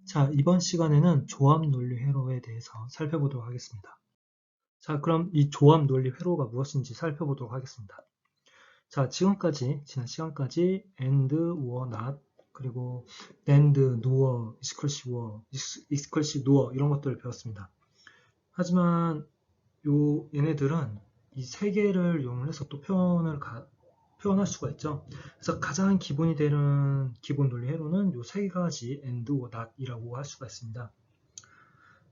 자, 이번 시간에는 조합 논리 회로에 대해서 살펴보도록 하겠습니다. 자, 그럼 이 조합 논리 회로가 무엇인지 살펴보도록 하겠습니다. 자, 지난 시간까지 and, or, not, 그리고 and, nor, exclusive, nor 이런 것들을 배웠습니다. 하지만 얘네들은 이 세 개를 이용해서 또 표현할 수가 있죠. 그래서 가장 기본이 되는 기본 논리 회로는 이 세 가지 and, or, not이라고 할 수가 있습니다.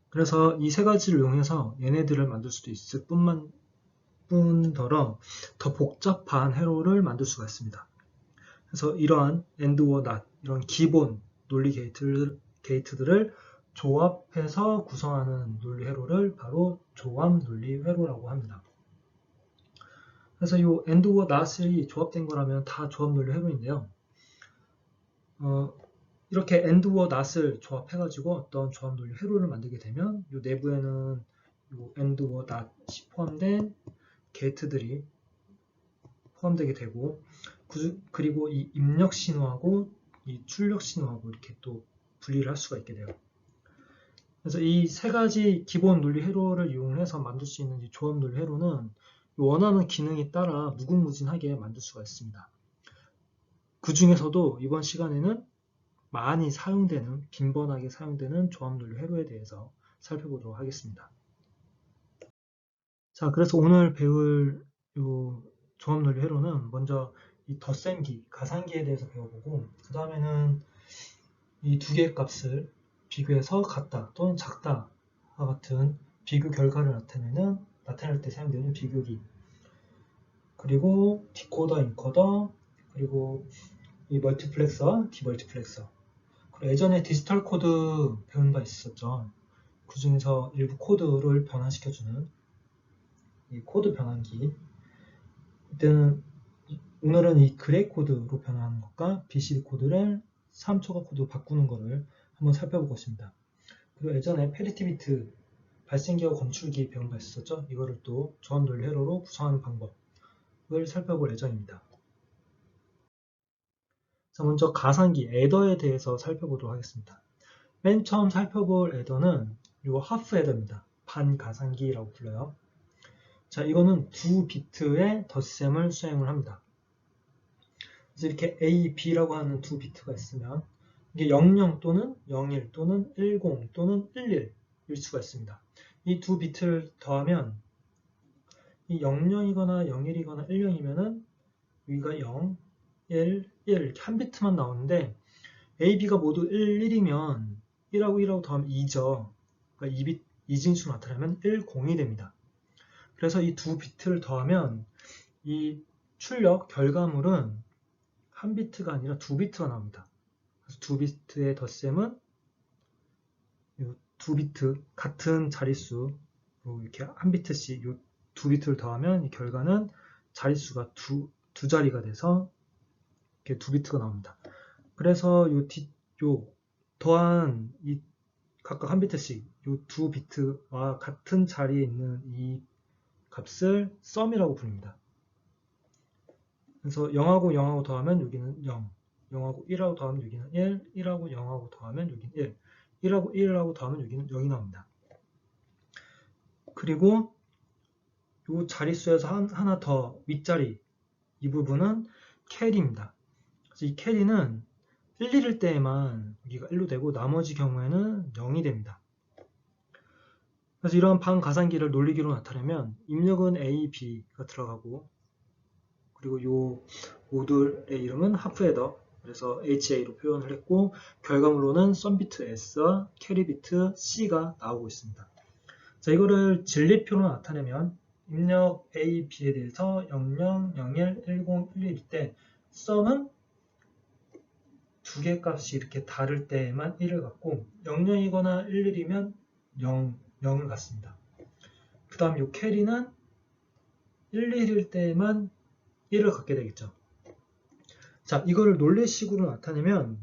그래서 이 세 가지를 이용해서 얘네들을 만들 수도 있을 뿐더러 더 복잡한 회로를 만들 수가 있습니다. 그래서 이러한 and, or, not 이런 기본 논리 게이트들을 조합해서 구성하는 논리 회로를 바로 조합 논리 회로라고 합니다. 그래서 이 and, or, not이 조합된 거라면 다 조합 논리 회로인데요. 이렇게 and, or, not을 조합해가지고 어떤 조합 논리 회로를 만들게 되면 이 내부에는 이 and, or, not이 포함된 게이트들이 포함되게 되고, 그리고 이 입력 신호하고 이 출력 신호하고 이렇게 또 분리를 할 수가 있게 돼요. 그래서 이 세 가지 기본 논리 회로를 이용해서 만들 수 있는 이 조합 논리 회로는 원하는 기능에 따라 무궁무진하게 만들 수가 있습니다. 그 중에서도 이번 시간에는 많이 빈번하게 사용되는 조합 논리 회로에 대해서 살펴보도록 하겠습니다. 자, 그래서 오늘 배울 요 조합 논리 회로는 먼저 이 덧셈기, 가상기에 대해서 배워보고, 그 다음에는 이 두 개의 값을 비교해서 같다 또는 작다와 같은 비교 결과를 나타낼 때 사용되는 비교기, 그리고 디코더, 인코더, 그리고 이 멀티플렉서와 디멀티플렉서, 그리고 예전에 디지털 코드 배운 바 있었죠. 그 중에서 일부 코드를 변환시켜주는 이 코드 변환기, 오늘은 이 그레이 코드로 변환하는 것과 BCD 코드를 3초가 코드로 바꾸는 것을 한번 살펴보겠습니다. 그리고 예전에 페리티 비트 발생기와 검출기 배운 바 있었죠. 이거를 또 조합 논리 회로로 구성하는 방법을 살펴볼 예정입니다. 자, 먼저 가상기 애더에 대해서 살펴보도록 하겠습니다. 맨 처음 살펴볼 애더는 이 하프 애더입니다. 반가상기라고 불러요. 자, 이거는 두 비트의 덧셈을 수행을 합니다. 그래서 이렇게 A, B라고 하는 두 비트가 있으면 이게 00 또는 01 또는 10 또는 11일 수가 있습니다. 이 두 비트를 더하면 이 00이거나 01이거나 10이면은 여기가 0, 1, 1 이렇게 한 비트만 나오는데 A, B가 모두 1, 1이면 1하고 1하고 더하면 2죠. 그러니까 2진수 나타나면 1, 0이 됩니다. 그래서 이 두 비트를 더하면 이 출력 결과물은 한 비트가 아니라 두 비트가 나옵니다. 그래서 두 비트의 덧셈은 두 비트 같은 자릿수 이렇게 한 비트씩 이 두 비트를 더하면 이 결과는 자릿수가 두 자리가 돼서 이렇게 두 비트가 나옵니다. 그래서 더한 이 각각 한 비트씩 이 두 비트와 같은 자리에 있는 이 값을 썸이라고 부릅니다. 그래서 0하고 0하고 더하면 여기는 0, 0하고 1하고 더하면 여기는 1, 1하고 0하고 더하면 여기는 1, 1하고 1하고 더하면 여기는 0이 나옵니다. 그리고 이 자릿수에서 하나 더 윗자리 이 부분은 캐리입니다. 그래서 이 캐리는 1, 1일 때에만 여기가 1로 되고 나머지 경우에는 0이 됩니다. 그래서 이러한 반가상기를 논리기로 나타내면 입력은 A, B가 들어가고, 그리고 이 모듈의 이름은 하프 헤더, 그래서 HA로 표현을 했고, 결과물로는 썸비트 S와 캐리비트 C가 나오고 있습니다. 자, 이거를 진리표로 나타내면 입력 A, B에 대해서 00, 01, 10, 11일 때 썸은 두 개 값이 이렇게 다를 때에만 1을 갖고 00이거나 11이면 0을 갖습니다. 그 다음 이 캐리는 1, 1일 때에만 1을 갖게 되겠죠. 자, 이거를 논리식으로 나타내면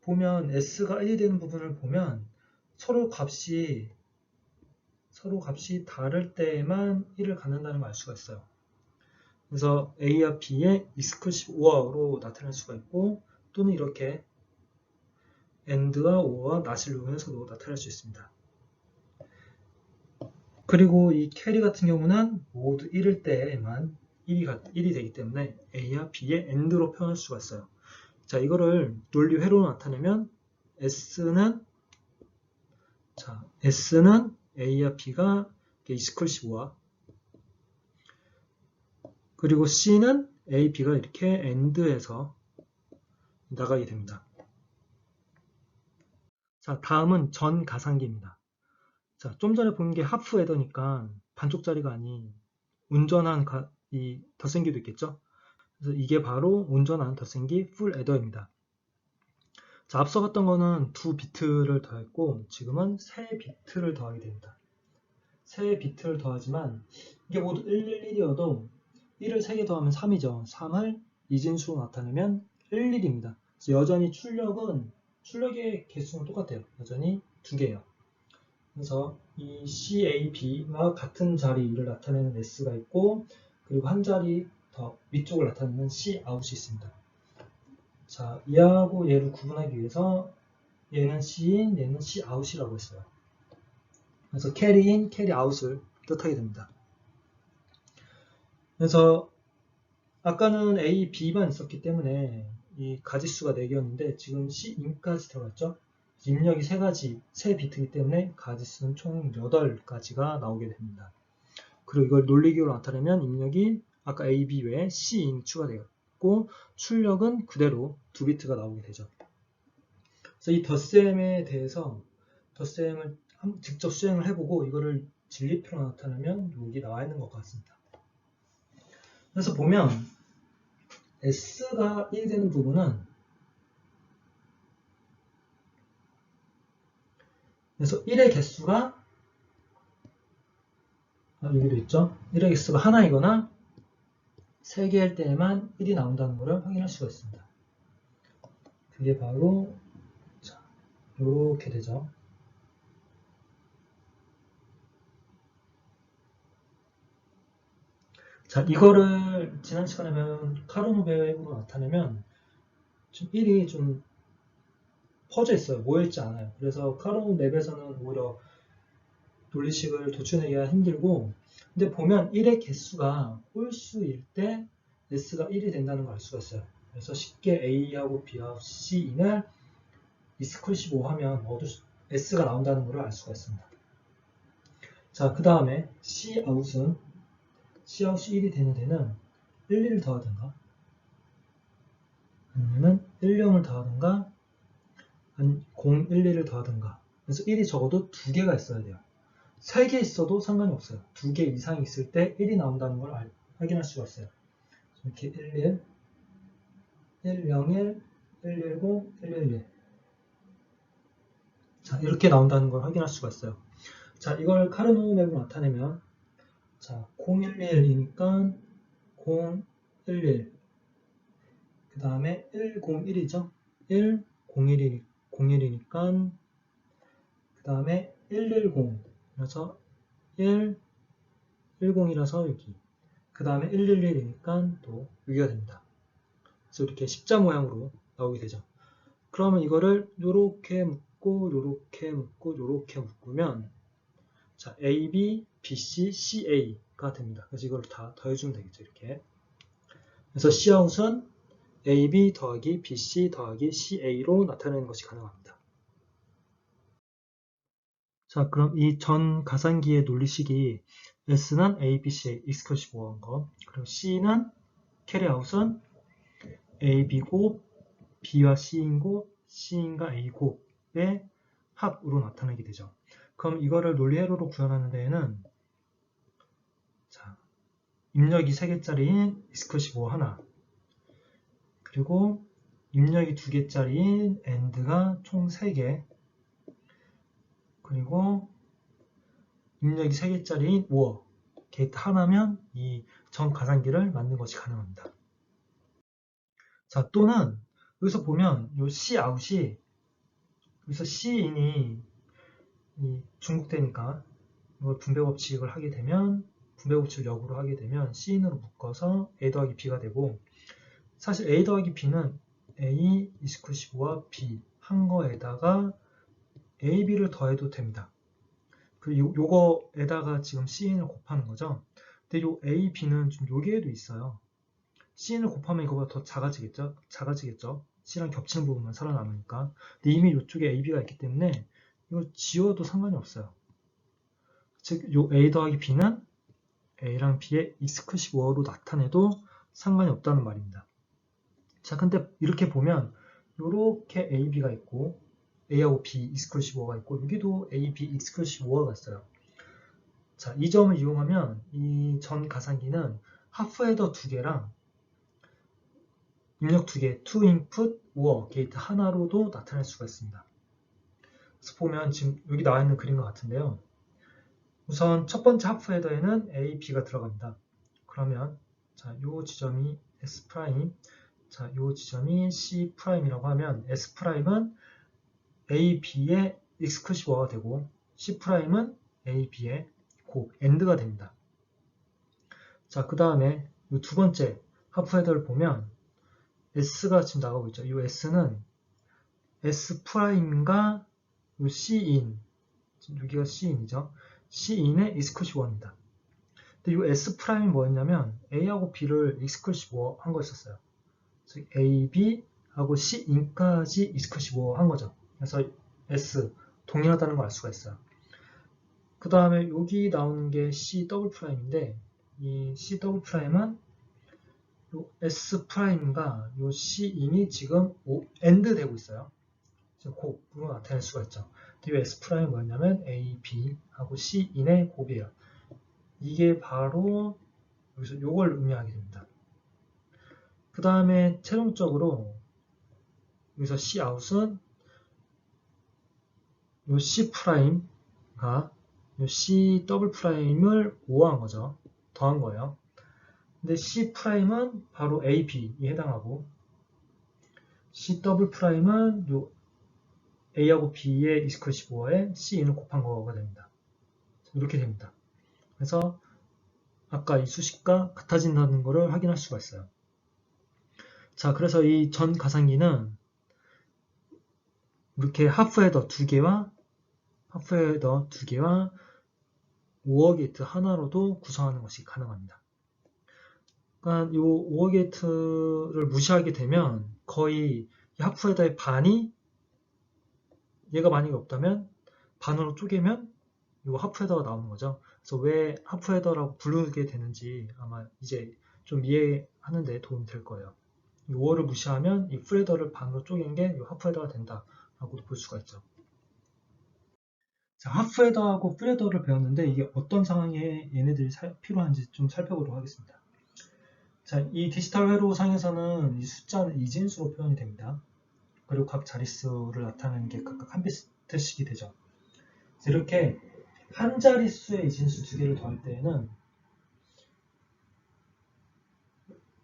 보면 S가 1이 되는 부분을 보면 서로 값이 다를 때에만 1을 갖는다는 걸 알 수가 있어요. 그래서 A와 B의 exclusive OR로 나타낼 수가 있고 또는 이렇게 AND와 OR와 not을 이용해서도 나타낼 수 있습니다. 그리고 이 캐리 같은 경우는 모두 1일 때에만 1이 되기 때문에 A와 B의 AND로 표현할 수가 있어요. 자, 이거를 논리 회로로 나타내면 S는 A와 B가 exclusive OR, 그리고 C는 A, B가 이렇게 AND해서 나가게 됩니다. 자, 다음은 전 가상기입니다. 자, 좀 전에 본 게 하프 에더니까 반쪽짜리가 아닌 온전한 이 덧셈기도 있겠죠? 그래서 이게 바로 온전한 덧셈기 풀 에더입니다. 자, 앞서 봤던 거는 2비트를 더했고 지금은 3비트를 더하게 됩니다. 3비트를 더하지만 이게 모두 111이어도 1을 3개 더하면 3이죠. 3을 이진수로 나타내면 11입니다. 그래서 여전히 출력의 개수는 똑같아요. 여전히 2개예요. 그래서 이 CAB와 같은 자리를 나타내는 S가 있고 그리고 한 자리 더 위쪽을 나타내는 Cout이 있습니다. 자, 얘하고 얘를 구분하기 위해서 얘는 C인, 얘는 Cout이라고 했어요. 그래서 캐리인, 캐리아웃을 뜻하게 됩니다. 그래서 아까는 A, B만 있었기 때문에 이 가지수가 4개였는데 지금 C인까지 들어갔죠. 입력이 3비트이기 때문에 가지수는 총 8가지가 나오게 됩니다. 그리고 이걸 논리기호로 나타내면 입력이 아까 A, B 외에 C인 추가되었고 출력은 그대로 2비트가 나오게 되죠. 그래서 이 덧셈에 대해서 덧셈을 직접 수행을 해보고 이거를 진리표로 나타내면 여기 나와 있는 것 같습니다. 그래서 보면 S가 1이 되는 부분은 그래서 1의 개수가 여기도 있죠. 1의 개수가 하나이거나 3개일 때에만 1이 나온다는 것을 확인할 수가 있습니다. 그게 바로 이렇게 되죠. 자, 이거를 지난 시간에 배운 카르노베으로 나타내면 좀 1이 좀 퍼져 있어요. 모여있지 않아요. 그래서 카르노맵에서는 오히려 논리식을 도출하기가 힘들고 근데 보면 1의 개수가 홀수일 때 S가 1이 된다는 걸 알 수가 있어요. 그래서 쉽게 A하고 B하고 C인을 exclusive 하면 모두 S가 나온다는 걸 알 수가 있습니다. 자, 그 다음에 Cout이 1이 되는 데는 11을 더하든가 아니면 10을 더하든가 011을 더하든가 그래서 1이 적어도 2개가 있어야 돼요. 3개 있어도 상관이 없어요. 2개 이상이 있을 때 1이 나온다는 걸 확인할 수가 있어요. 이렇게 11, 101, 110, 111 자, 이렇게 나온다는 걸 확인할 수가 있어요. 자, 이걸 카르노맵으로 나타내면 자, 011이니까 011 그 다음에 101이죠. 101이니까 그 다음에 110 그래서 110이라서 여기 그 다음에 111이니까 또 여기가 됩니다. 그래서 이렇게 십자 모양으로 나오게 되죠. 그러면 이거를 요렇게 묶고 요렇게 묶고 요렇게 묶으면 자, AB, BC, CA가 됩니다. 그래서 이걸 다 더해주면 되겠죠. 이렇게. 그래서 Cout은 AB 더하기 BC 더하기 CA로 나타내는 것이 가능합니다. 자, 그럼 이 전 가상기의 논리식이 S는 A, B, C, exclusive OR인 거, 그리고 C는 carryout은 A, B고 B와 C인고 C인과 A고의 합으로 나타내게 되죠. 그럼 이거를 논리회로로 구현하는 데에는 자, 입력이 3개짜리인 exclusive OR 하나 그리고 입력이 2개짜리인 AND가 총 3개 그리고 입력이 3개짜리인 OR 게이트 하나면 이 전 가상기를 만드는 것이 가능합니다. 자, 또는 여기서 보면 이 Cout이 여기서 C인이 중복되니까 이걸 분배 법칙을 하게 되면 분배 법칙을 역으로 하게 되면 C인으로 묶어서 A 더하기 B가 되고, 사실 A 더하기 B는 A 이스크 15와 B 한 거에다가 A, B를 더해도 됩니다. 그리고 요거에다가 지금 C인을 곱하는 거죠. 근데 요 A, B는 좀 여기에도 있어요. C인을 곱하면 이거보다 더 작아지겠죠? C랑 겹치는 부분만 살아남으니까. 근데 이미 이쪽에 A, B가 있기 때문에 이걸 지워도 상관이 없어요. 즉, 요 A 더하기 B는 A랑 B의 이스크 15로 나타내도 상관이 없다는 말입니다. 자, 근데 이렇게 보면 이렇게 A, B가 있고 A하고 B 이스크 15가 있고 여기도 A, B 이스크 15가 있어요. 자, 이 점을 이용하면 이 전 가상기는 하프 헤더 2개랑 입력 2개, 2인풋 우어 게이트 하나로도 나타낼 수가 있습니다. 그래서 보면 지금 여기 나와 있는 그림과 같은데요. 우선 첫 번째 하프 헤더에는 A, B가 들어갑니다. 그러면 자, 요 지점이 S', 자, 요 지점이 C'이라고 하면 S'은 A, B의 익스클루시브가 되고 C'은 A, B의 곱, AND가 됩니다. 자, 그 다음에 이 두 번째 하프 헤더를 보면 S가 지금 나가고 있죠. 이 S는 S'과 이 C인, 지금 여기가 C인이죠. C인의 익스클루시브입니다. 근데 이 S'이 뭐였냐면 A하고 B를 익스클루시브 한 거였었어요. 즉 A, B하고 C인까지 익스클루시브 한 거죠. 그래서 S 동일하다는 걸 알 수가 있어요. 그 다음에 여기 나오는 게 C 더블프라임인데 이 C 더블프라임은 요 S'과 요 C인이 지금 AND 되고 있어요. 지금 곱으로 나타낼 수가 있죠. 이 S'이 뭐였냐면 A, B하고 C인의 곱이에요. 이게 바로 여기서 요걸 의미하게 됩니다. 그 다음에 최종적으로 여기서 Cout은 요 C'가 요 C 더블프라임을 5한 거죠. 더한 거예요. 근데 C'은 바로 A, B에 해당하고 C 더블프라임은 요 A하고 B의 익스클루시브어에 C인을 곱한 거가 됩니다. 이렇게 됩니다. 그래서 아까 이 수식과 같아진다는 것을 확인할 수가 있어요. 자, 그래서 이 전 가상기는 이렇게 하프 헤더 2개와 오어 게이트 하나로도 구성하는 것이 가능합니다. 그러니까 이 오어 게이트를 무시하게 되면 거의 이 하프 헤더의 반이 얘가 만약에 없다면 반으로 쪼개면 이 하프 헤더가 나오는 거죠. 그래서 왜 하프 헤더라고 부르게 되는지 아마 이제 좀 이해하는 데 도움이 될 거예요. 이 5어를 무시하면 이 풀 헤더를 반으로 쪼갠 게 이 하프 헤더가 된다라고도 볼 수가 있죠. 자, 하프 헤더하고 풀 헤더를 배웠는데 이게 어떤 상황에 얘네들이 필요한지 좀 살펴보도록 하겠습니다. 자, 이 디지털 회로 상에서는 이 숫자는 이진수로 표현이 됩니다. 그리고 각 자릿수를 나타내는 게 각각 한 비트씩이 되죠. 이렇게 한 자릿수의 이진수 두 개를 더할 때에는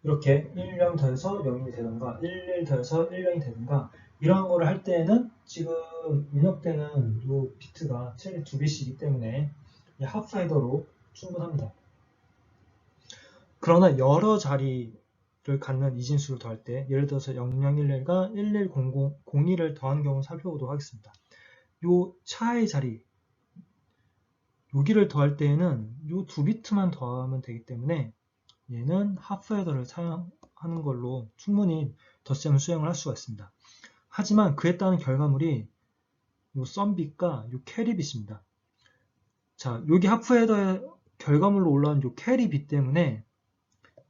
이렇게 1령 더해서 0이 되던가 11 더해서 1령이 되던가 이런 거를 할 때에는 지금 입력되는 이 비트가 최대 2bit이기 때문에 이 하프 헤더로 충분합니다. 그러나 여러 자리를 갖는 이진수를 더할 때 예를 들어서 0011과 110001을 더한 경우 살펴보도록 하겠습니다. 이 차의 자리 여기를 더할 때에는 이 2비트만 더하면 되기 때문에 얘는 하프 헤더를 사용하는 걸로 충분히 덧셈을 수행을 할 수가 있습니다. 하지만 그에 따른 결과물이 이 썸빗과 이 캐리빗입니다. 자, 여기 하프 헤더의 결과물로 올라온 이 캐리빗 때문에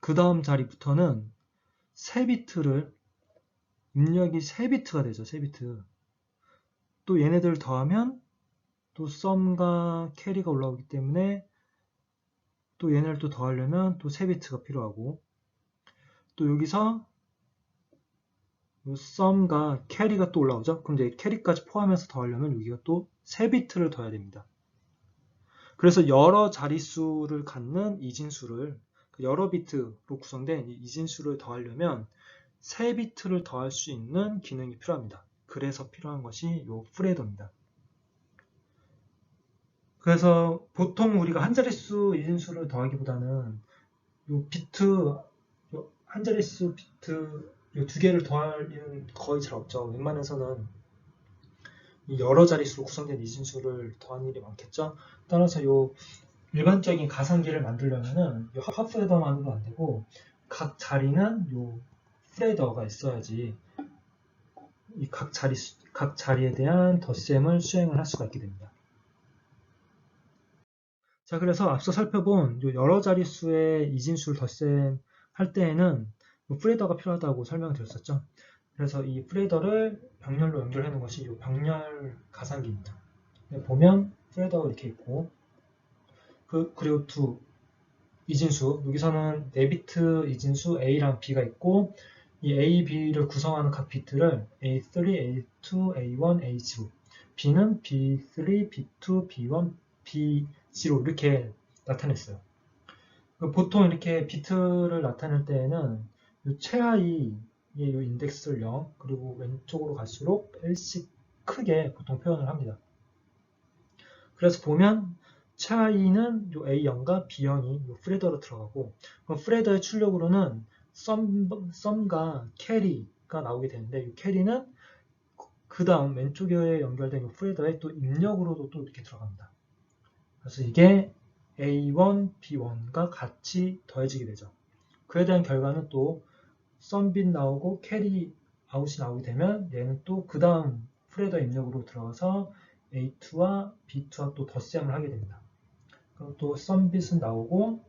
그 다음 자리부터는 3비트를 입력이 3비트가 되죠. 3비트. 또 얘네들을 더하면 또 썸과 캐리가 올라오기 때문에 또 얘네를 또 더하려면 또 3비트가 필요하고 또 여기서 썸과 캐리가 또 올라오죠. 그럼 이제 캐리까지 포함해서 더하려면 여기가 또 3비트를 더해야 됩니다. 그래서 여러 자릿수를 갖는 이진수를 여러 비트로 구성된 이진수를 더하려면 3비트를 더할 수 있는 기능이 필요합니다. 그래서 필요한 것이 이 풀헤더입니다. 그래서 보통 우리가 한 자릿수 이진수를 더하기보다는 요 비트, 요 한 자릿수 비트 요 두 개를 더할 일은 거의 잘 없죠. 웬만해서는 이 여러 자릿수로 구성된 이진수를 더하는 일이 많겠죠. 따라서 요 일반적인 가상기를 만들려면은 요 하프 헤더만으로 안 되고 각 자리는 요 프레더가 있어야지 이 각 자리에 대한 덧셈을 수행을 할 수가 있게 됩니다. 자, 그래서 앞서 살펴본 요 여러 자릿수의 이진수를 덧셈할 때에는 프레더가 필요하다고 설명드렸었죠. 그래서 이 프레더를 병렬로 연결해 놓은 것이 이 병렬 가상기입니다. 보면 프레더가 이렇게 있고 그리고 두 이진수 여기서는 4비트 이진수 A랑 B가 있고 이 A, B를 구성하는 각 비트를 A3, A2, A1, A0 B는 B3, B2, B1, B0 이렇게 나타냈어요. 보통 이렇게 비트를 나타낼 때에는 최하위의 인덱스를 0 그리고 왼쪽으로 갈수록 1씩 크게 보통 표현을 합니다. 그래서 보면 최하위는 A0과 B0이 프레더로 들어가고 프레더의 출력으로는 썸과 캐리가 나오게 되는데 이 캐리는 그 다음 왼쪽에 연결된 프레더의 또 입력으로도 또 이렇게 들어갑니다. 그래서 이게 A1, B1과 같이 더해지게 되죠. 그에 대한 결과는 또 썸빗 나오고 캐리 아웃이 나오게 되면 얘는 또 그 다음 프레더 입력으로 들어가서 A2와 B2와 또 덧셈을 하게 됩니다. 그럼 또 썸빗은 나오고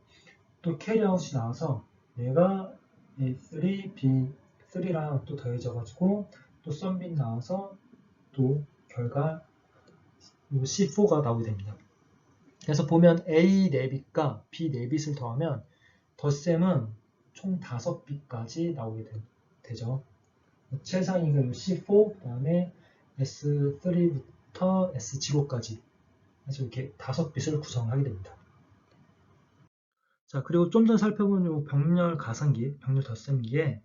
또 캐리 아웃이 나와서 얘가 A3, B3랑 또 더해져가지고 또 썸빗 나와서 또 결과 C4가 나오게 됩니다. 그래서 보면 A 4빛과 B 4빛을 더하면 덧셈은 총 5빛까지 나오게 되죠. 최상위가 C4, 그 다음에 S3부터 S0까지 그래서 이렇게 5빛을 구성하게 됩니다. 자, 그리고 좀 전에 살펴본 요 병렬 가상기, 병렬 덧셈기에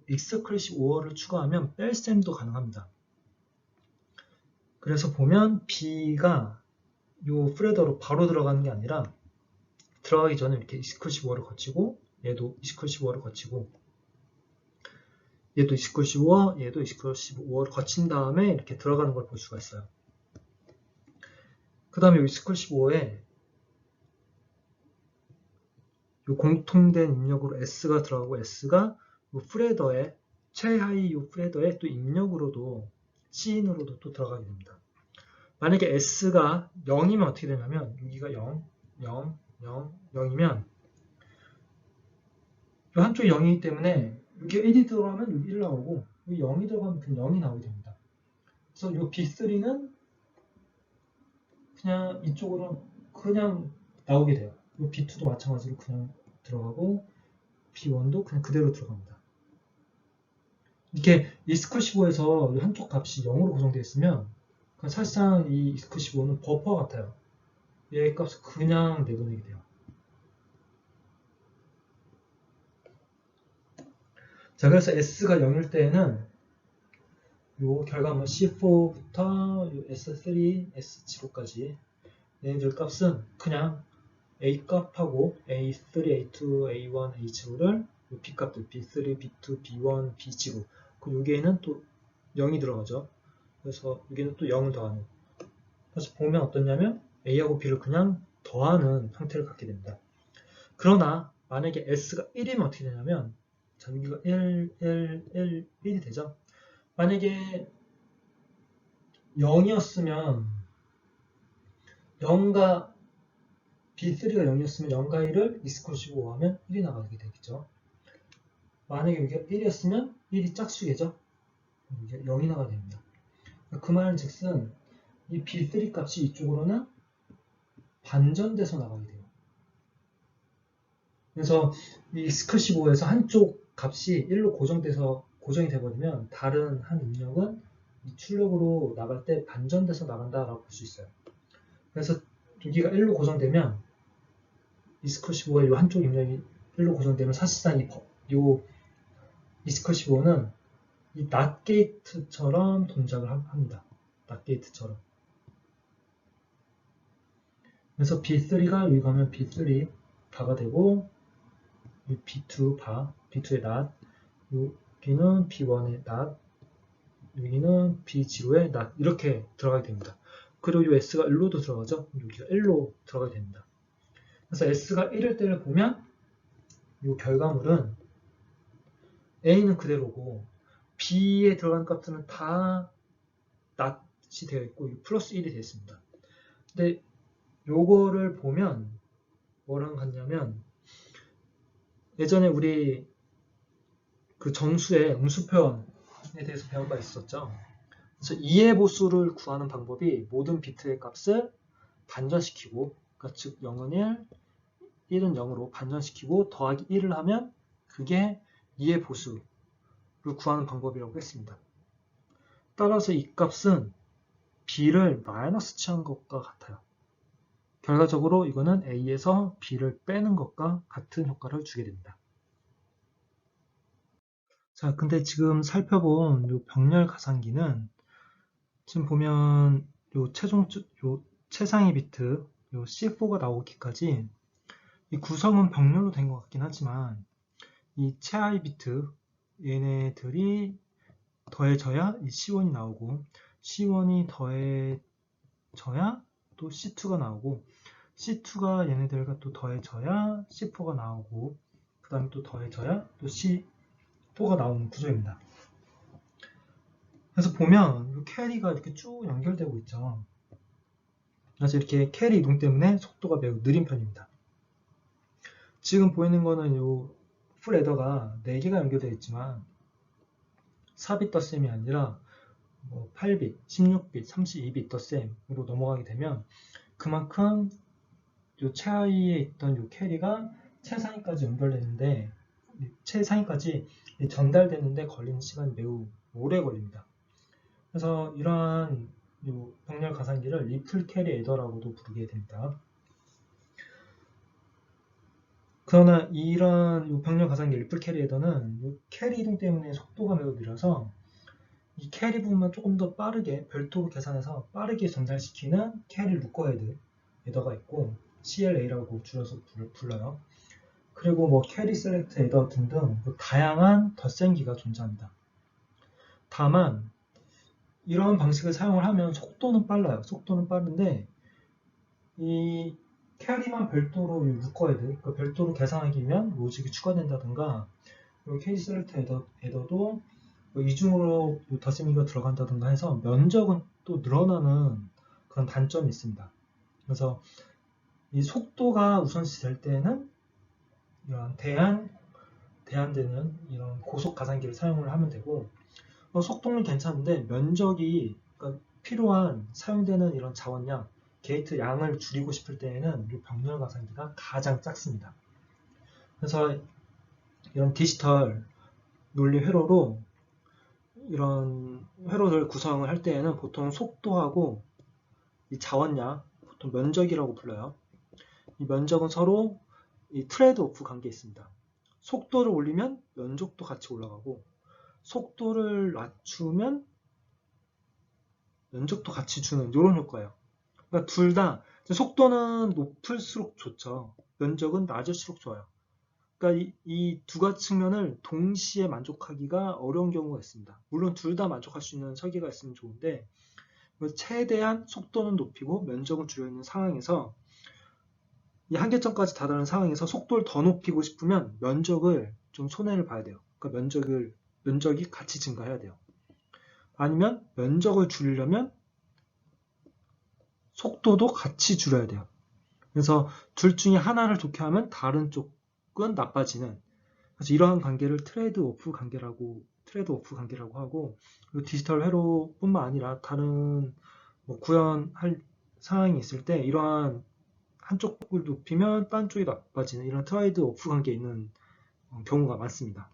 익스크리시 오어를 추가하면 뺄셈도 가능합니다. 그래서 보면 B가 요 프레더로 바로 들어가는 게 아니라 들어가기 전에 이렇게 익스크리시 오어를 거치고 얘도 익스크리시 오어를 거치고 얘도 익스크리시 오어, 얘도 익스크리시 오어를 거친 다음에 이렇게 들어가는 걸 볼 수가 있어요. 그 다음에 익스크리시 오어에 요 공통된 입력으로 S가 들어가고 S가 요 프레더에 최하위 요 프레더에 또 입력으로도 C인으로도 또 들어가게 됩니다. 만약에 S가 0이면 어떻게 되냐면 여기가 0, 0, 0, 0이면 이 한쪽이 0이기 때문에 여기 1이 들어가면 여기 1 나오고 여기 0이 들어가면 그냥 0이 나오게 됩니다. 그래서 이 B3는 그냥 이쪽으로 그냥 나오게 돼요. 이 B2도 마찬가지로 그냥 들어가고 B1도 그냥 그대로 들어갑니다. 이렇게 이스크15에서 한쪽 값이 0으로 구성되어 있으면 사실상 이 이스크15는 버퍼 같아요. 얘 값을 그냥 내보내게 돼요. 자, 그래서 S가 0일 때에는 요 결과물 C4부터 S3, S0까지 얘네들 값은 그냥 A 값하고 A3, A2, A1, A0를 B 값들 B3, B2, B1, B0 그 여기에는 또 0이 들어가죠. 그래서 여기는 또 0을 더하는 그래서 보면 어떠냐면 A하고 B를 그냥 더하는 형태를 갖게 됩니다. 그러나 만약에 S가 1이면 어떻게 되냐면 자, 여기가 1, 1이 되죠. 만약에 0이었으면 0과 B3가 0이었으면 0과 1을 이스크로시고 하면 1이 나가게 되겠죠. 만약에 여기가 1이었으면 1이 짝수겠죠. 이게 0이 나가게 됩니다. 그 말은 즉슨 이 B3 값이 이쪽으로는 반전돼서 나가게 돼요. 그래서 이 스크15에서 한쪽 값이 1로 고정이 돼버리면 다른 한 입력은 이 출력으로 나갈 때 반전돼서 나간다라고 볼 수 있어요. 그래서 여기가 1로 고정되면 이 스크15의 이 한쪽 입력이 1로 고정되면 사실상 이 스크15는 이 낫 게이트처럼 동작을 합니다. 낫 게이트처럼. 그래서 B3가 여기 가면 B3 바가 되고 B2 바, B2의 not, 여기는 B1의 not, 여기는 B0의 not 이렇게 들어가게 됩니다. 그리고 이 S가 1로도 들어가죠. 여기가 1로 들어가게 됩니다. 그래서 S가 1일 때를 보면 이 결과물은 A는 그대로고 B에 들어간 값들은 다 not이 되어 있고 플러스 1이 되어 있습니다. 근데 요거를 보면 뭐랑 같냐면 예전에 우리 그 정수의 음수 표현에 대해서 배운 바 있었죠. 그래서 2의 보수를 구하는 방법이 모든 비트의 값을 반전시키고, 그러니까 즉 0은 1, 1은 0으로 반전시키고 더하기 1을 하면 그게 2의 보수를 구하는 방법이라고 했습니다. 따라서 이 값은 b를 마이너스 취한 것과 같아요. 결과적으로 이거는 a에서 b를 빼는 것과 같은 효과를 주게 됩니다. 자, 근데 지금 살펴본 요 병렬 가상기는 지금 보면 요 최상위 비트 요 C4가 나오기까지 이 구성은 병렬로 된 것 같긴 하지만 이 최하위 비트 얘네들이 더해져야 이 C1이 나오고 C1이 더해져야 또 C2가 나오고 C2가 얘네들과 또 더해져야 C4가 나오고 그 다음에 또 더해져야 또 C4가 나오는 구조입니다. 그래서 보면 이 캐리가 이렇게 쭉 연결되고 있죠. 그래서 이렇게 캐리 이동 때문에 속도가 매우 느린 편입니다. 지금 보이는 거는 이 풀에더가 4개가 연결되어 있지만 4빗 덧셈이 아니라 8빗, 16빗, 32빗 덧셈으로 넘어가게 되면 그만큼 이 최하위에 있던 이 캐리가 최상위까지 연결되는데 최상위까지 전달되는데 걸리는 시간이 매우 오래 걸립니다. 그래서 이러한 병렬 가상기를 리플 캐리 에더라고도 부르게 됩니다. 그러나 이런 병렬 가상기 리플 캐리 에더는 캐리 이동 때문에 속도가 매우 느려서 이 캐리 부분만 조금 더 빠르게 별도로 계산해서 빠르게 전달시키는 캐리 루커헤드 에더가 있고 CLA라고 줄여서 불러요. 그리고 캐리 셀렉트 에더 등등 다양한 덧셈기가 존재합니다. 다만 이런 방식을 사용을 하면 속도는 빨라요. 속도는 빠른데 이 캐리만 별도로 루커헤드, 그러니까 별도로 계산하기 위한 로직이 추가된다든가 캐리 셀렉트 에더도 이중으로 덧셈기가 들어간다든가 해서 면적은 또 늘어나는 그런 단점이 있습니다. 그래서 이 속도가 우선시 될 때는 이런 대안되는 이런 고속 가상기를 사용을 하면 되고 속도는 괜찮은데 면적이 그러니까 필요한 사용되는 이런 자원량 게이트 양을 줄이고 싶을 때에는 이 병렬 가상기가 가장 작습니다. 그래서 이런 디지털 논리 회로로 이런 회로를 구성을 할 때에는 보통 속도하고 이 자원량, 보통 면적이라고 불러요. 이 면적은 서로 이 트레이드 오프 관계에 있습니다. 속도를 올리면 면적도 같이 올라가고 속도를 낮추면 면적도 같이 주는 이런 효과예요. 그러니까 둘 다 속도는 높을수록 좋죠. 면적은 낮을수록 좋아요. 그러니까 이 두 가지 측면을 동시에 만족하기가 어려운 경우가 있습니다. 물론 둘 다 만족할 수 있는 설계가 있으면 좋은데 최대한 속도는 높이고 면적은 줄여있는 상황에서 이 한계점까지 다다른 상황에서 속도를 더 높이고 싶으면 면적을 좀 손해를 봐야 돼요. 그러니까 면적이 같이 증가해야 돼요. 아니면 면적을 줄이려면 속도도 같이 줄여야 돼요. 그래서 둘 중에 하나를 좋게 하면 다른 쪽은 나빠지는, 그래서 이러한 관계를 트레이드 오프 관계라고 하고, 그리고 디지털 회로뿐만 아니라 다른 구현할 상황이 있을 때 이러한 한쪽을 높이면 딴 쪽이 나빠지는 이런 트레이드 오프 관계에 있는 경우가 많습니다.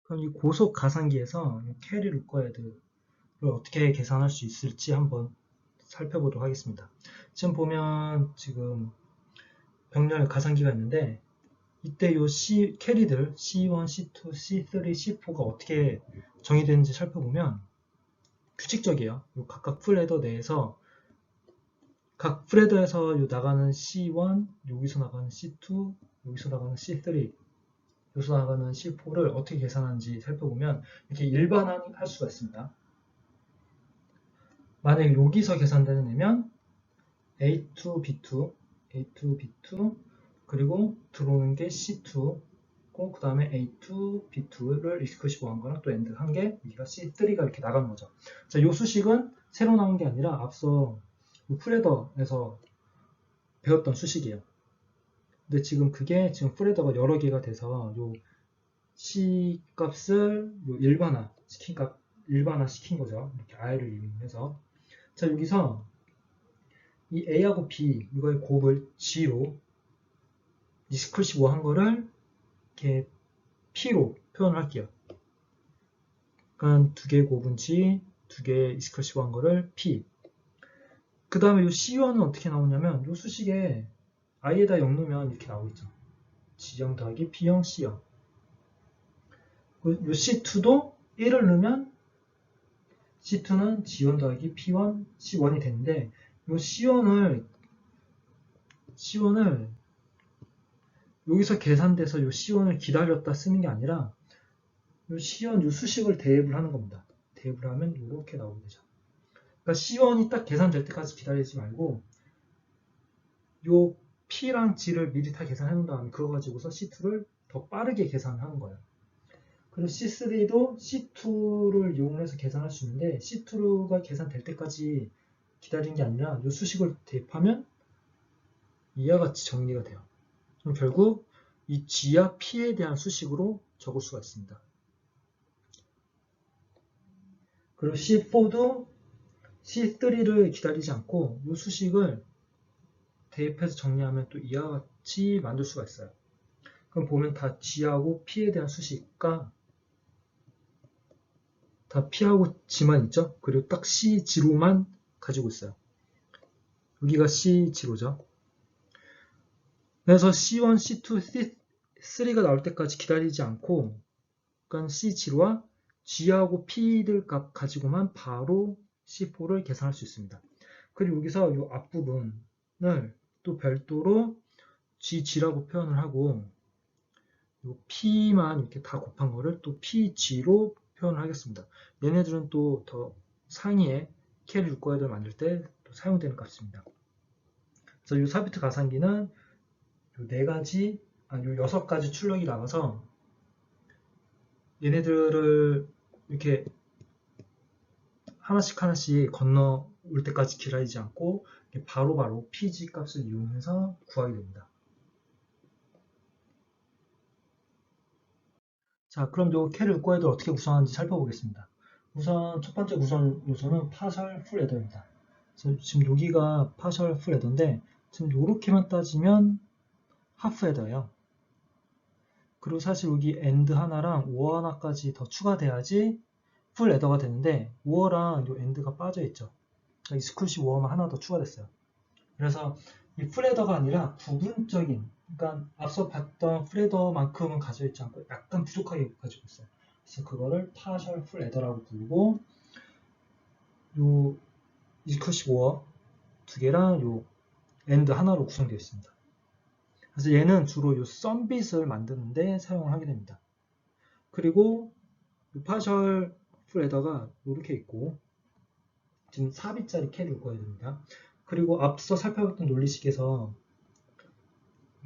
그럼 이 고속 가상기에서 캐리 루커헤드를 어떻게 계산할 수 있을지 한번 살펴보도록 하겠습니다. 지금 보면 지금 병렬 가상기가 있는데 이때 요 캐리들 C1, C2, C3, C4가 어떻게 정의되는지 살펴보면 규칙적이에요. 각각 풀헤더 내에서 각 프레드에서 나가는 C1, 여기서 나가는 C2, 여기서 나가는 C3, 여기서 나가는 C4를 어떻게 계산하는지 살펴보면 이렇게 일반화할 수가 있습니다. 만약에 여기서 계산되는 애면 A2, B2, A2, B2, 그리고 들어오는 게 C2, 그 다음에 A2, B2를 리스크시브 한 거랑 또 엔드 한 게 여기가 C3가 이렇게 나가는 거죠. 자, 이 수식은 새로 나온 게 아니라 앞서 프레더에서 배웠던 수식이에요. 근데 지금 그게 지금 프레더가 여러 개가 돼서 요 C 값을 일반화 시킨 거죠. 이렇게 I를 이용해서. 자, 여기서 이 A하고 B 이거의 곱을 G로 리스크시브 한 거를 이렇게 P로 표현을 할게요. 그러니까 두 개의 곱은 G, 두 개의 리스크시브 한 거를 P. 그 다음에 이 C1은 어떻게 나오냐면 이 수식에 I에다 0 넣으면 이렇게 나오겠죠. G0 더하기 P0, C0. 이 C2도 1을 넣으면 C2는 G1 더하기 P1, C1이 되는데 이 C1을 여기서 계산돼서 이 C1을 기다렸다 쓰는 게 아니라 이 C1 이 수식을 대입을 하는 겁니다. 대입을 하면 이렇게 나오게 되죠. 그러니까 C1이 딱 계산될 때까지 기다리지 말고 이 P랑 G를 미리 다 계산해 놓은 다음에 그거 가지고서 C2를 더 빠르게 계산하는 거예요. 그리고 C3도 C2를 이용해서 계산할 수 있는데 C2가 계산될 때까지 기다리는 게 아니라 이 수식을 대입하면 이와 같이 정리가 돼요. 그럼 결국 이 G와 P에 대한 수식으로 적을 수가 있습니다. 그리고 C4도 C3를 기다리지 않고 이 수식을 대입해서 정리하면 또 이와 같이 만들 수가 있어요. 그럼 보면 다 G하고 P에 대한 수식과 다 P하고 G만 있죠? 그리고 딱 C, G로만 가지고 있어요. 여기가 C, G로죠. 그래서 C1, C2, C3가 나올 때까지 기다리지 않고 그러니까 C, G로와 G하고 P들 값 가지고만 바로 C4를 계산할 수 있습니다. 그리고 여기서 이 앞부분을 또 별도로 G, G라고 표현을 하고 이 P만 이렇게 다 곱한 거를 또 PG로 표현을 하겠습니다. 얘네들은 또 더 상위에 캐리 루커헤드를 만들 때 또 사용되는 값입니다. 그래서 이 4비트 가상기는 요 6가지 출력이 나가서 얘네들을 이렇게 하나씩 건너올 때까지 기다리지 않고 바로바로 PG 값을 이용해서 구하게 됩니다. 자, 그럼 요 캐리 루커헤드를 어떻게 구성하는지 살펴보겠습니다. 우선 첫 번째 구성 요소는 파셜 풀 에더입니다. 지금 여기가 파셜 풀 에더인데 지금 요렇게만 따지면 하프 에더예요. 그리고 사실 여기 엔드 하나랑 오어 하나까지 더 추가돼야지 풀 에더가 되는데 오어랑 요 엔드가 빠져있죠. 그러니까 익스클루시브 오어만 하나 더 추가됐어요. 그래서 이 풀 에더가 아니라 부분적인, 그러니까 앞서 봤던 풀 에더만큼은 가져있지 않고 약간 부족하게 가지고 있어요. 그래서 그거를 파셜 풀 에더라고 부르고 요 익스클루시브 오어 두 개랑 요 엔드 하나로 구성되어 있습니다. 그래서 얘는 주로 요 썸빗을 만드는데 사용을 하게 됩니다. 그리고 요 파셜 풀 에더가 이렇게 있고 지금 4bit짜리 캐리 읽어야 됩니다. 그리고 앞서 살펴봤던 논리식에서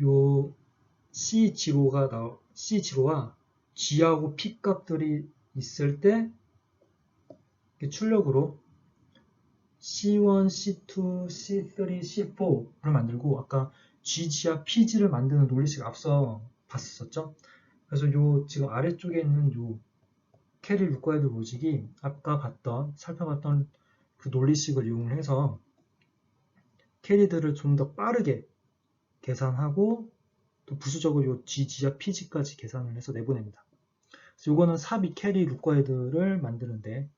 요 C0와 G하고 P 값들이 있을 때 출력으로 C1, C2, C3, C4를 만들고 아까 GG와 PG를 만드는 논리식 앞서 봤었죠. 그래서 요 지금 아래쪽에 있는 요 캐리 루커헤드 로직이 아까 살펴봤던 그 논리식을 이용해서 캐리들을 좀 더 빠르게 계산하고 또 부수적으로 요 GG와 PG까지 계산을 해서 내보냅니다. 그래서 요거는 삽입 캐리 루커헤드를 만드는데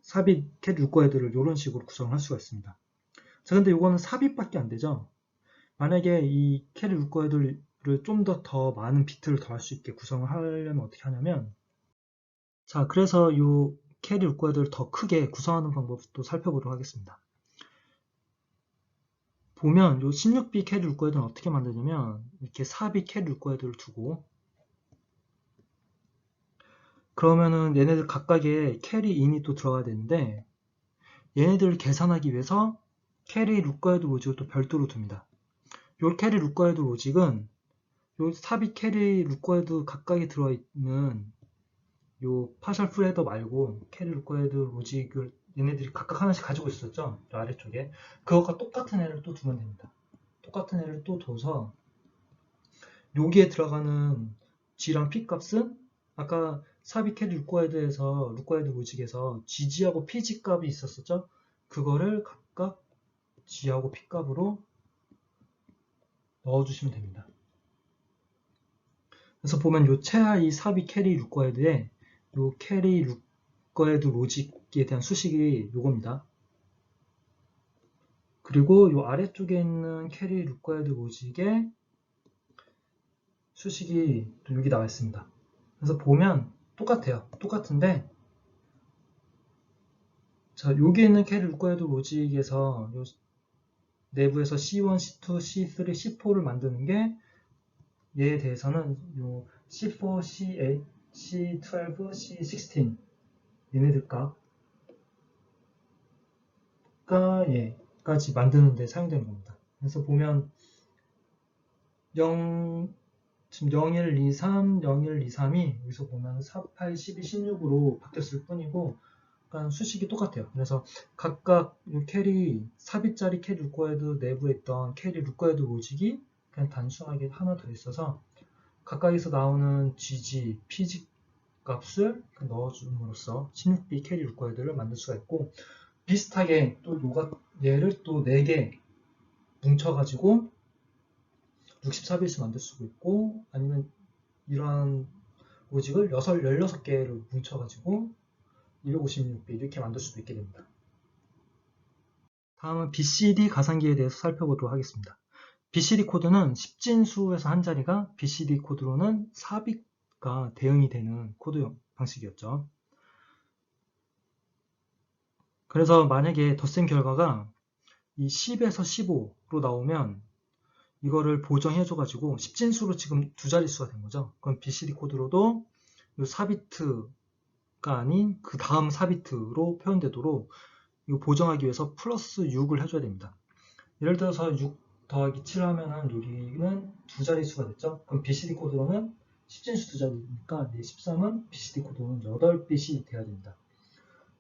삽입 캐리 루커헤드를 이런 식으로 구성할 수가 있습니다. 자, 근데 요거는 삽입밖에 안 되죠. 만약에 이 캐리 루커헤드를 좀 더 많은 비트를 더할 수 있게 구성을 하려면 어떻게 하냐면 자, 그래서 이 캐리 루커헤드를 더 크게 구성하는 방법도 살펴보도록 하겠습니다. 보면 요 16비 캐리 루코헤드는 어떻게 만드냐면 이렇게 4비 캐리 루코헤드를 두고 그러면은 얘네들 각각의 캐리 인이 또 들어가야 되는데 얘네들을 계산하기 위해서 캐리 루코헤드 로직을 또 별도로 둡니다. 요 캐리 루코헤드 로직은 요 4비 캐리 루코헤드 각각에 들어있는 요 파셜 풀 헤더 말고 캐리 루코헤드 로직을 얘네들이 각각 하나씩 가지고 있었죠. 저 아래쪽에 그것과 똑같은 애를 또 두면 됩니다. 똑같은 애를 또 둬서 여기에 들어가는 G랑 P 값은 아까 4비 캐리 루코헤드에서 루코헤드 로직에서 GG하고 PG 값이 있었었죠. 그거를 각각 G하고 P 값으로 넣어주시면 됩니다. 그래서 보면 요 최하 이 4비 캐리 루코헤드에 요 캐리 루코헤드 로직에 대한 수식이 요겁니다. 그리고 요 아래쪽에 있는 캐리 루코헤드 로직에 수식이 또 여기 나와 있습니다. 그래서 보면 똑같아요. 똑같은데 자 여기 있는 캐리 루코헤드 로직에서 요 내부에서 C1, C2, C3, C4를 만드는 게 얘에 대해서는 요 C4, C8, C12, C16 얘네들 값과 얘까지 만드는 데 사용되는 겁니다. 그래서 보면 0, 지금 01, 23, 01, 23이 여기서 보면 4, 8, 12, 16으로 바뀌었을 뿐이고 그러니까 수식이 똑같아요. 그래서 각각 이 캐리 4비짜리 캐리 루코헤드 내부에 있던 캐리 루코헤드 로직이 그냥 단순하게 하나 더 있어서 각각에서 나오는 GG, PG 값을 넣어줌으로써 16비 캐리 루코헤드를 만들 수가 있고 비슷하게 또 얘를 또 4개 뭉쳐가지고 64비트를 만들 수도 있고 아니면 이러한 로직을 16개를 뭉쳐가지고 256비 이렇게 만들 수도 있게 됩니다. 다음은 BCD 가상기에 대해서 살펴보도록 하겠습니다. BCD 코드는 10진수에서 한 자리가 BCD 코드로는 4빗가 대응이 되는 코드 방식이었죠. 그래서 만약에 덧셈 결과가 이 10에서 15로 나오면 이거를 보정해줘가지고 10진수로 지금 두 자릿수가 된 거죠. 그럼 BCD 코드로도 이 4비트가 아닌 그 다음 4비트로 표현되도록 이거 보정하기 위해서 플러스 6을 해줘야 됩니다. 예를 들어서 6 더하기 7 하면은 여기는 두 자릿수가 됐죠. 그럼 BCD 코드로는 10진수 두 자리니까 13은 BCD 코드로는 8bit이 돼야 됩니다.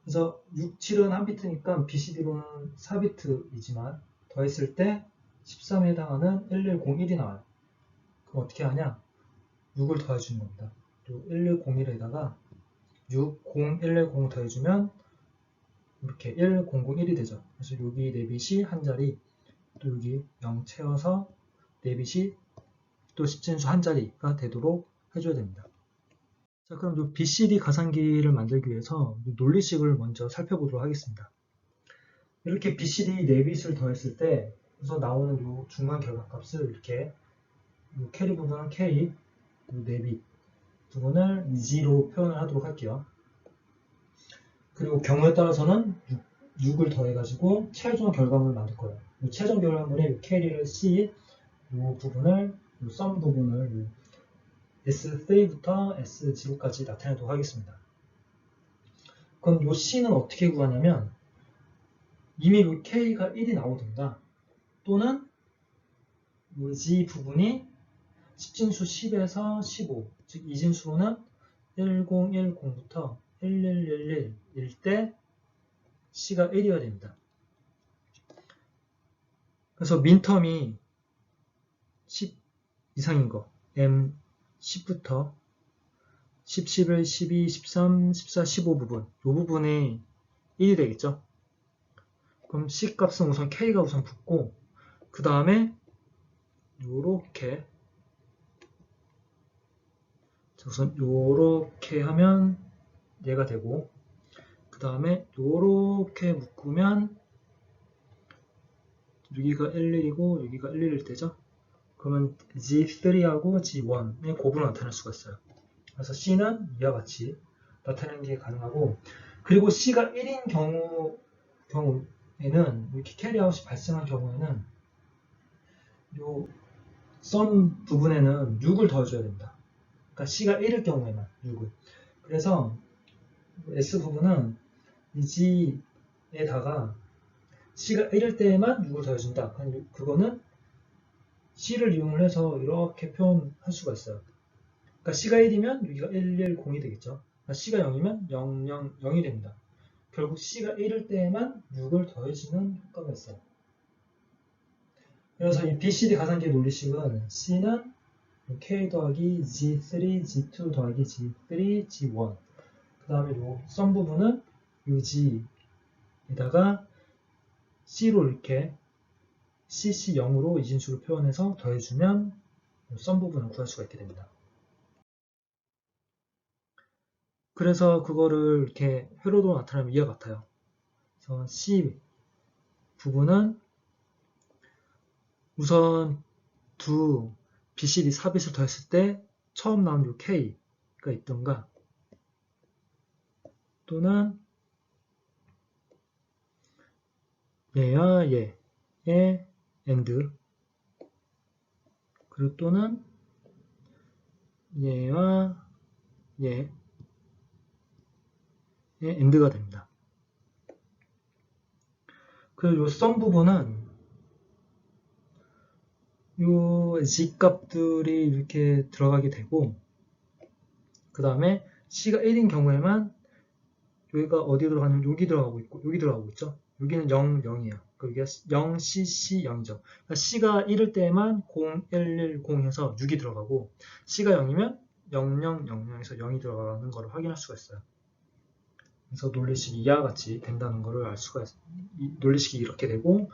그래서 6, 7은 한 비트니까 BCD로는 4비트이지만 더했을 때 13에 해당하는 1101이 나와요. 그럼 어떻게 하냐? 6을 더해주는 겁니다. 1101에다가 6, 0, 110을 더해주면 이렇게 1001이 되죠. 그래서 여기 4빛이 한 자리, 또 여기 0 채워서 4빛이 또 10진수 한 자리가 되도록 해줘야 됩니다. 자, 그럼 이 BCD 가상기를 만들기 위해서 논리식을 먼저 살펴보도록 하겠습니다. 이렇게 BCD 4빛을 더했을 때 그래서 나오는 이 중간 결과값을 이렇게 캐리 부분은 K, 이 4빛 부분을 G로 표현을 하도록 할게요. 그리고 경우에 따라서는 6을 더해가지고 최종 결과물을 만들 거예요. 이 최종 결과물에 이 캐리를 C, 이 부분을, 이 썸 부분을 S3부터 S0까지 나타내도록 하겠습니다. 그럼 이 C는 어떻게 구하냐면 이미 이 K가 1이 나오든가 또는 이 G 부분이 10진수 10에서 15, 즉 이진수로는 1010부터 1111일 때 C가 1이어야 됩니다. 그래서 민텀이 10 이상인 거 M 10부터 10, 11, 12, 13, 14, 15 부분 이 부분이 1이 되겠죠. 그럼 C 값은 우선 K가 우선 붙고 그 다음에 요렇게 우선 요렇게 하면 얘가 되고 그 다음에 요렇게 묶으면 여기가 11이고 여기가 11일 때죠. 그러면 G3하고 G1의 곱으로 나타낼 수가 있어요. 그래서 C는 이와 같이 나타내는 게 가능하고 그리고 C가 1인 경우에는 이렇게 캐리아웃이 발생한 경우에는 요 썸 부분에는 6을 더해줘야 됩니다. 그러니까 C가 1일 경우에만 6을. 그래서 S 부분은 이 G에다가 C가 1일 때에만 6을 더해준다. 그거는 C를 이용을 해서 이렇게 표현할 수가 있어요. 그러니까 C가 1이면 여기가 110이 되겠죠. 그러니까 C가 0이면 000이 됩니다. 결국 C가 1일 때에만 6을 더해주는 효과가 있어요. 그래서 이 BCD 가상기의 논리식은 C는 K 더하기 G3, G2 더하기 G3, G1. 그 다음에 요 썸 부분은 요 G에다가 C로 이렇게 CC0으로 이진수를 표현해서 더해주면 썸 부분을 구할 수가 있게 됩니다. 그래서 그거를 이렇게 회로로 나타내면 이와 같아요. 그래서 C 부분은 우선 두 BCD 삽입을 더했을 때 처음 나온 요 K가 있던가 또는 얘와 얘의 AND 그리고 또는 얘와 얘의 AND가 됩니다. 그리고 요 썸 부분은 요 G 값들이 이렇게 들어가게 되고 그 다음에 C가 1인 경우에만 여기가 어디 들어가냐면 여기 들어가고 있고 여기 들어가고 있죠. 여기는 0, 0이에요. 그러니까 0, CC, 0이죠. 그러니까 C가 1일 때만 0, 1, 1, 0 해서 6이 들어가고 C가 0이면 0, 0, 0, 0에서 0이 들어가는 것을 확인할 수가 있어요. 그래서 논리식이 이와 같이 된다는 것을 알 수가 있어요. 이 논리식이 이렇게 되고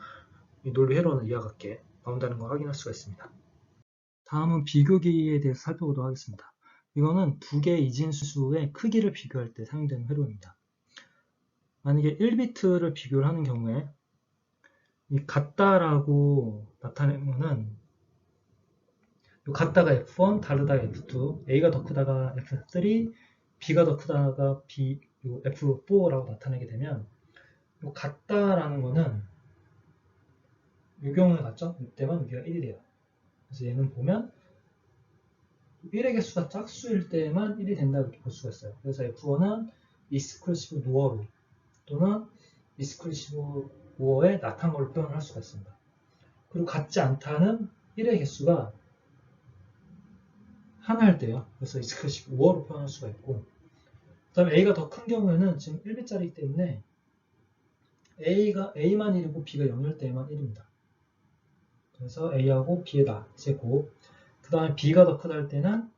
이 논리 회로는 이와 같게 나온다는 걸 확인할 수가 있습니다. 다음은 비교기에 대해서 살펴보도록 하겠습니다. 이거는 두 개의 이진수의 크기를 비교할 때 사용되는 회로입니다. 만약에 1비트를 비교를 하는 경우에 이 같다라고 나타내면은 같다가 F1, 다르다가 F2, A가 더 크다가 F3, B가 더 크다가 F4라고 나타내게 되면 같다라는 거는 이 경우에 같죠? 이때만 여기가 1이 돼요. 그래서 얘는 보면 1의 개수가 짝수일 때만 1이 된다 이렇게 볼 수가 있어요. 그래서 F1은 익스클루시브 노어로 또는 익스클루시브 노어의 나타난 걸로 표현을 할 수가 있습니다. 그리고 같지 않다는 1의 개수가 하나일 때요. 그래서 익스클루시브 5어로 표현할 수가 있고 그 다음에 A가 더 큰 경우에는 지금 1비짜리이기 때문에 A만 1이고 B가 0일 때만 1입니다. 그래서 A하고 B의 낫이고 그 다음에 B가 더 크다 할 때는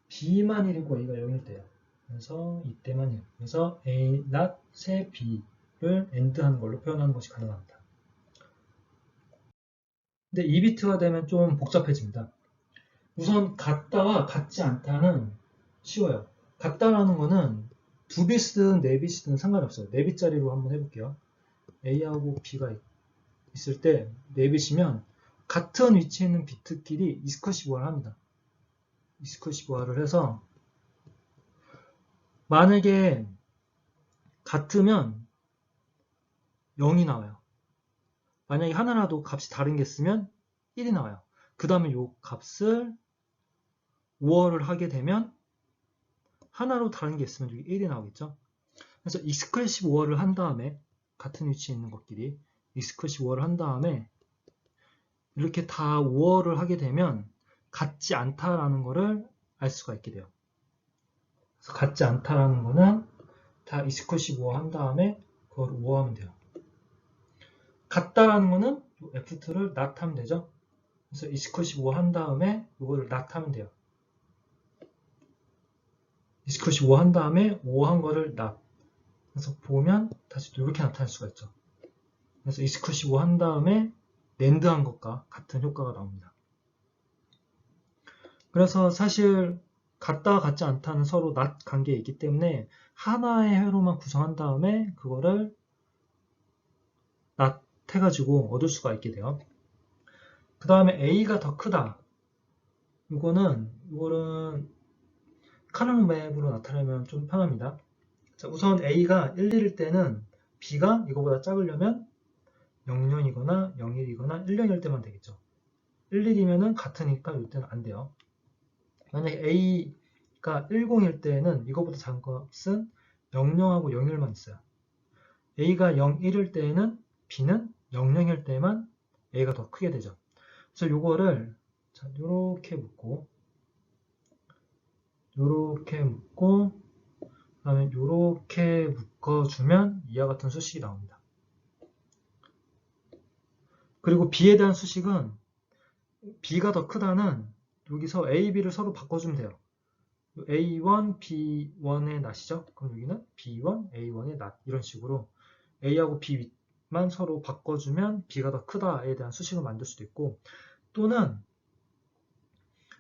B만 1이고 A가 0일 때요. 그래서 이때만 1. 그래서 A 낫 세 B를 AND하는 걸로 표현하는 것이 가능합니다. 근데 2비트가 되면 좀 복잡해집니다. 우선 같다와 같지 않다는 쉬워요. 같다라는 거는 2비트든 4비트든 상관없어요. 4비짜리로 한번 해볼게요. A하고 B가 있을 때 4비트면 같은 위치에 있는 비트끼리 익스클루시브화를 합니다. 익스클루시브화를 해서 만약에 같으면 0이 나와요. 만약에 하나라도 값이 다른 게 있으면 1이 나와요. 그 다음에 이 값을 5어를 하게 되면 하나로 다른 게 있으면 여기 1이 나오겠죠. 그래서 익스클루시브 5어를 한 다음에 같은 위치에 있는 것끼리 익스클루시브 5어를 한 다음에 이렇게 다 5어를 하게 되면 같지 않다라는 거를 알 수가 있게 돼요. 그래서 같지 않다라는 거는 다 익스클루시브 5어 한 다음에 그걸 5어 하면 돼요. 같다라는 거는 F2를 not 하면 되죠. 그래서 익스클루시브 5어 한 다음에 이거를 not 하면 돼요. 익스클루시브 5어 한 다음에 5어 한 거를 not. 그래서 보면 다시 또 이렇게 나타날 수가 있죠. 그래서 익스클루시브 5어 한 다음에 NAND 한 것과 같은 효과가 나옵니다. 그래서 사실 같다 같지 않다는 서로 not 관계에 있기 때문에 하나의 회로만 구성한 다음에 그거를 not 해가지고 얻을 수가 있게 돼요. 그 다음에 A가 더 크다. 이거는 칼럼 맵으로 나타내면 좀 편합니다. 자, 우선 A가 1, 2일 때는 B가 이거보다 작으려면 00이거나 01이거나 10일 때만 되겠죠. 11이면은 같으니까 이때는 안 돼요. 만약에 A가 10일 때에는 이거보다 작은 값은 00하고 01만 있어요. A가 01일 때에는 B는 00일 때만 A가 더 크게 되죠. 그래서 요거를 자, 요렇게 묶고 그다음에 요렇게 묶어주면 이와 같은 수식이 나옵니다. 그리고 B에 대한 수식은 B가 더 크다는 여기서 A, B를 서로 바꿔주면 돼요. A1, B1의 낫이죠. 그럼 여기는 B1, A1의 낫 이런 식으로 A하고 B만 서로 바꿔주면 B가 더 크다에 대한 수식을 만들 수도 있고, 또는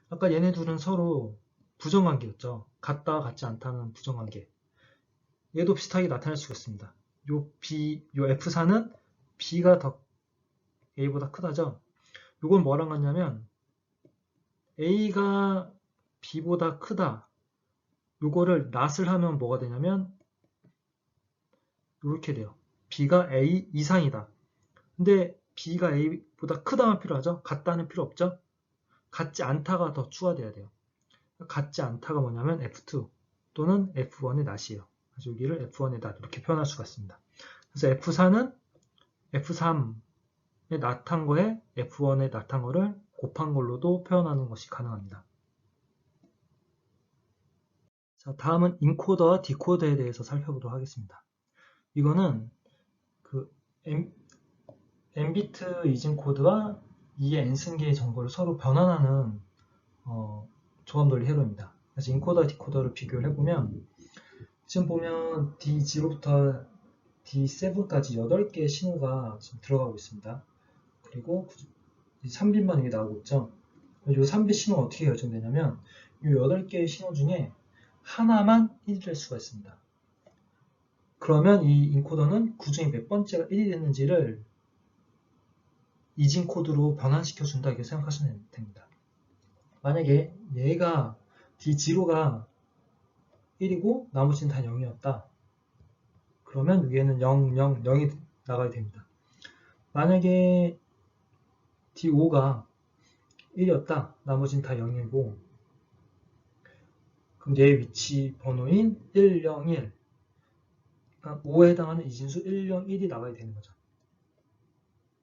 아까 얘네 둘은 서로 부정관계였죠. 같다, 같지 않다는 부정관계. 얘도 비슷하게 나타낼 수가 있습니다. 요 F4는 B가 더 A보다 크다죠. 이건 뭐랑 같냐면 A가 B보다 크다. 요거를 낫을 하면 뭐가 되냐면 이렇게 돼요. B가 A 이상이다. 근데 B가 A보다 크다만 필요하죠. 같다는 필요 없죠. 같지 않다가 더 추가돼야 돼요. 같지 않다가 뭐냐면 F2 또는 F1의 낫이에요. 그래서 여기를 F1의 낫 이렇게 표현할 수가 있습니다. 그래서 F4는 F3의 낫한 거에 F1의 낫한 거를 곱한 걸로도 표현하는 것이 가능합니다. 자, 다음은 인코더와 디코더에 대해서 살펴보도록 하겠습니다. 이거는 그 N비트 이진 코드와 이의 N승계의 정보를 서로 변환하는 조합 논리 회로입니다. 그래서 인코더와 디코더를 비교를 해보면 지금 보면 D0부터 D7까지 8개의 신호가 지금 들어가고 있습니다. 그리고 3빗만 여기 나오고 있죠. 이 3빗 신호가 어떻게 결정되냐면 이 8개의 신호 중에 하나만 1이 될 수가 있습니다. 그러면 이 인코더는 그 중에 몇 번째가 1이 됐는지를 이진 코드로 변환시켜 준다 이렇게 생각하시면 됩니다. 만약에 얘가 D0가 1이고 나머지는 다 0이었다. 그러면 위에는 0, 0, 0이 나가야 됩니다. 만약에 D5가 1이었다. 나머지는 다 0이고 그럼 얘의 위치 번호인 101 그러니까 5에 해당하는 이진수 101이 나가야 되는 거죠.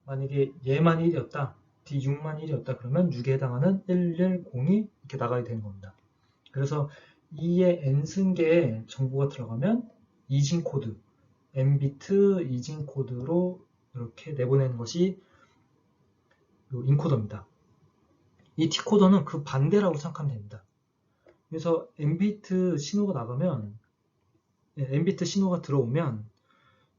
만약에 얘만 1이었다. D6만 1이었다. 그러면 6에 해당하는 110이 이렇게 나가야 되는 겁니다. 그래서 2의 n승계에 정보가 들어가면 이진 코드, n비트 이진 코드로 이렇게 내보내는 것이 인코더입니다. 이 디코더는 그 반대라고 생각하면 됩니다. 그래서 n비트 신호가 나가면, n비트 신호가 들어오면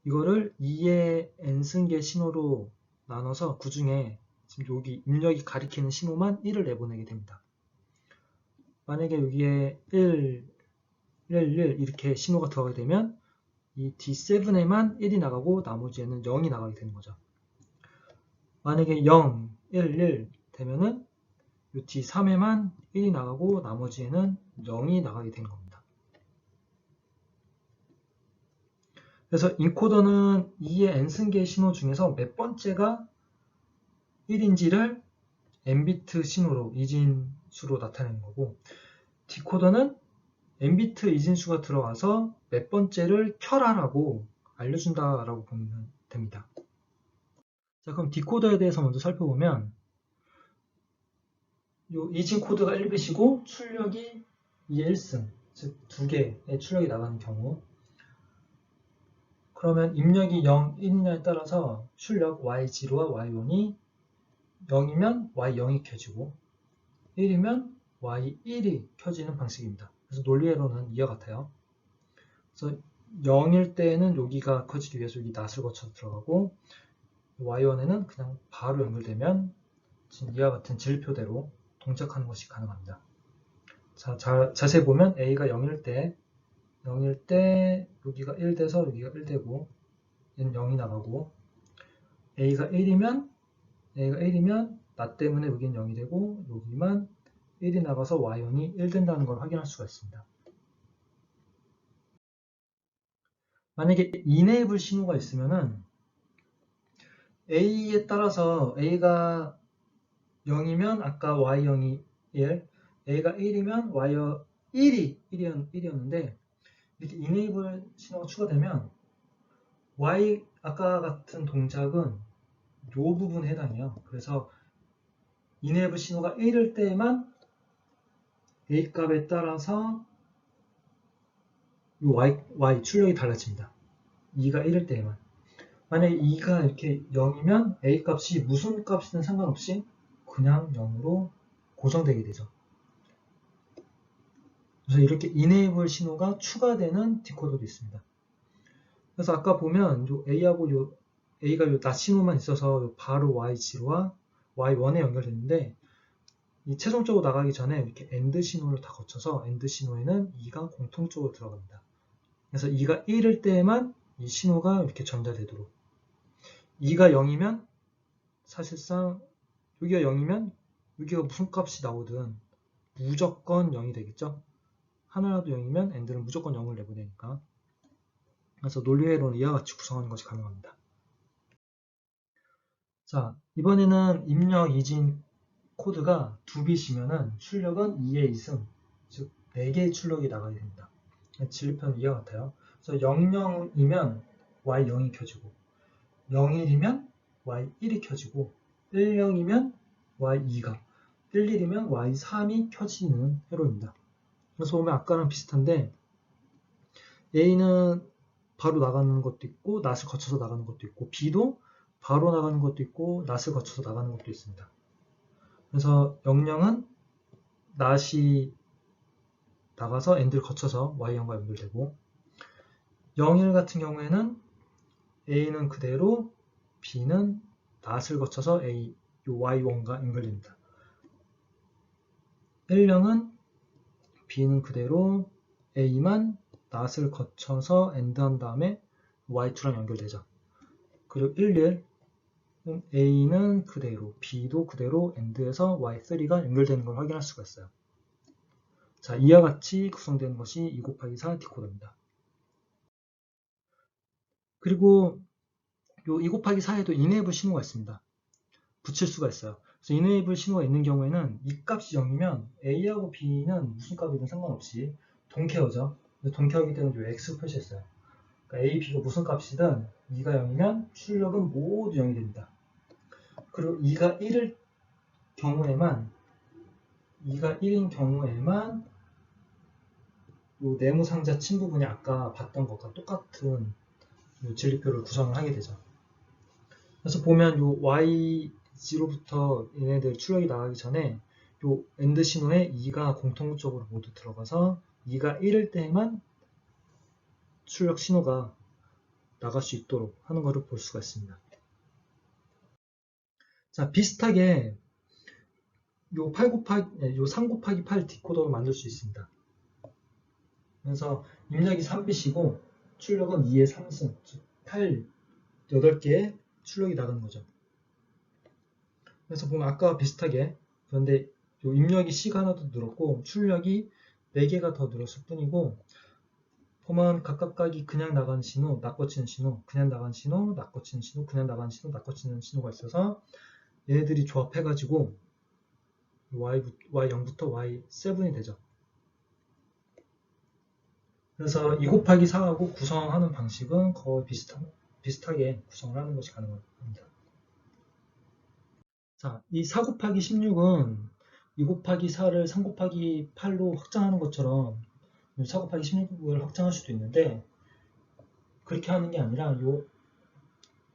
이거를 2의 n승계 신호로 나눠서 그 중에 지금 여기 입력이 가리키는 신호만 1을 내보내게 됩니다. 만약에 여기에 1, 1, 1 이렇게 신호가 들어가게 되면 이 D7에만 1이 나가고 나머지에는 0이 나가게 되는 거죠. 만약에 0, 1, 1 되면은 이 D3에만 1이 나가고 나머지에는 0이 나가게 되는 겁니다. 그래서 인코더는 2의 n승계 신호 중에서 몇 번째가 1인지를 n비트 신호로 이진수로 나타내는 거고, 디코더는 n비트 이진수가 들어와서 몇 번째를 켜라라고 알려준다라고 보면 됩니다. 자, 그럼 디코더에 대해서 먼저 살펴보면 이 이진 코드가 1bit이고 출력이 2의 1승, 즉 2개의 출력이 나가는 경우, 그러면 입력이 0, 1이냐에 따라서 출력 Y0와 Y1이 0이면 Y0이 켜지고 1이면 Y1이 켜지는 방식입니다. 그래서 논리회로는 이와 같아요. 그래서 0일 때에는 여기가 켜지기 위해서 여기 낫을 거쳐서 들어가고 Y1에는 그냥 바로 연결되면 지금 이와 같은 진표대로 동작하는 것이 가능합니다. 자, 자세히 보면 A가 0일 때 여기가 1 돼서 여기가 1 되고 얘는 0이 나가고 A가 1이면 나 때문에 여기는 0이 되고 여기만 1이 나가서 Y1이 1 된다는 걸 확인할 수가 있습니다. 만약에 이네이블 신호가 있으면은 A에 따라서 A가 0이면 아까 Y0이 1, A가 1이면 Y1이 1이었는데 이렇게 enable 신호가 추가되면 Y 아까 같은 동작은 이 부분에 해당해요. 그래서 enable 신호가 1일 때만 A 값에 따라서 이 Y 출력이 달라집니다. 2가 1일 때에만. 만약에 2가 이렇게 0이면 A 값이 무슨 값이든 상관없이 그냥 0으로 고정되게 되죠. 그래서 이렇게 enable 신호가 추가되는 디코더도 있습니다. 그래서 아까 보면 요 A하고 A가 낮 신호만 있어서 바로 Y0와 Y1에 연결됐는데 이 최종적으로 나가기 전에 이렇게 AND 신호를 다 거쳐서 AND 신호에는 2가 공통적으로 들어갑니다. 그래서 2가 1일 때에만 이 신호가 이렇게 전달되도록 2가 0이면 사실상 여기가 0이면 여기가 무슨 값이 나오든 무조건 0이 되겠죠. 하나라도 0이면 AND는 무조건 0을 내보내니까. 그래서 논리회로는 이와 같이 구성하는 것이 가능합니다. 자, 이번에는 입력 이진 코드가 2bit이면은 출력은 2의 2승, 즉 4개의 출력이 나가게 됩니다. 진리표는 이와 같아요. 그래서 00이면 Y0이 켜지고 01이면 Y1이 켜지고 10이면 Y2가 11이면 Y3이 켜지는 회로입니다. 그래서 보면 아까랑 비슷한데 A는 바로 나가는 것도 있고 낫을 거쳐서 나가는 것도 있고 B도 바로 나가는 것도 있고 낫을 거쳐서 나가는 것도 있습니다. 그래서 00은 낫이 나가서 AND를 거쳐서 Y0과 연결되고 01 같은 경우에는 A는 그대로 B는 낫을 거쳐서 Y1과 연결됩니다. 10은 B는 그대로 A만 낫을 거쳐서 AND한 다음에 Y2랑 연결되죠. 그리고 11은 A는 그대로 B도 그대로 AND해서 Y3가 연결되는 걸 확인할 수가 있어요. 자, 이와 같이 구성되는 것이 2 곱하기 4 디코더입니다. 그리고 이 2 곱하기 4에도 enable 신호가 있습니다. 붙일 수가 있어요. 그래서 enable 신호가 있는 경우에는 이 값이 0이면 A하고 B는 무슨 값이든 상관없이 동케어죠. 동케어이기 때문에 이 X 표시했어요. 그러니까 A, B가 무슨 값이든 2가 0이면 출력은 모두 0이 됩니다. 그리고 2가 1일 경우에만 이 네모 상자 친 부분이 아까 봤던 것과 똑같은 진리표를 구성을 하게 되죠. 그래서 보면 요 Y0부터 얘네들 출력이 나가기 전에 요 AND 신호에 2가 공통적으로 모두 들어가서 2가 1일 때에만 출력 신호가 나갈 수 있도록 하는 것을 볼 수가 있습니다. 자, 비슷하게 요 3 곱하기 8 디코더를 만들 수 있습니다. 그래서 입력이 3bit이고 출력은 2의 3승, 즉 8개의 출력이 나가는 거죠. 그래서 보면 아까와 비슷하게 그런데 요 입력이 C가 하나 더 늘었고 출력이 4개가 더 늘었을 뿐이고 보면 각각각이 그냥 나간 신호, 낚아치는 신호, 그냥 나간 신호, 낚아치는 신호, 그냥 나간 신호, 낚아치는 신호가 있어서 얘네들이 조합해가지고 Y0부터 Y7이 되죠. 그래서 2 곱하기 4하고 구성하는 방식은 거의 비슷하게 구성을 하는 것이 가능합니다. 자, 이 4 곱하기 16은 2 곱하기 4를 3 곱하기 8로 확장하는 것처럼 4 곱하기 16을 확장할 수도 있는데 그렇게 하는 게 아니라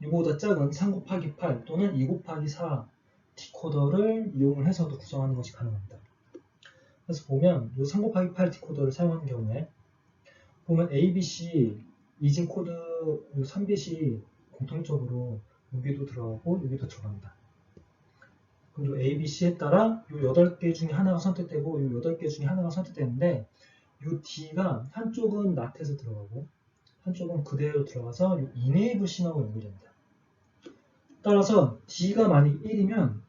이거보다 작은 3 곱하기 8 또는 2 곱하기 4 디코더를 이용을 해서도 구성하는 것이 가능합니다. 그래서 보면 이 3 곱하기 8 디코더를 사용하는 경우에 보면 ABC 이진 코드 3bit이 공통적으로 여기도 들어가고 여기도 들어갑니다. 그리고 ABC에 따라 이 8개 중에 하나가 선택되고 이 8개 중에 하나가 선택되는데 이 D가 한쪽은 낫에서 들어가고 한쪽은 그대로 들어가서 이 enable 신호가 연결됩니다. 따라서 D가 만약 1이면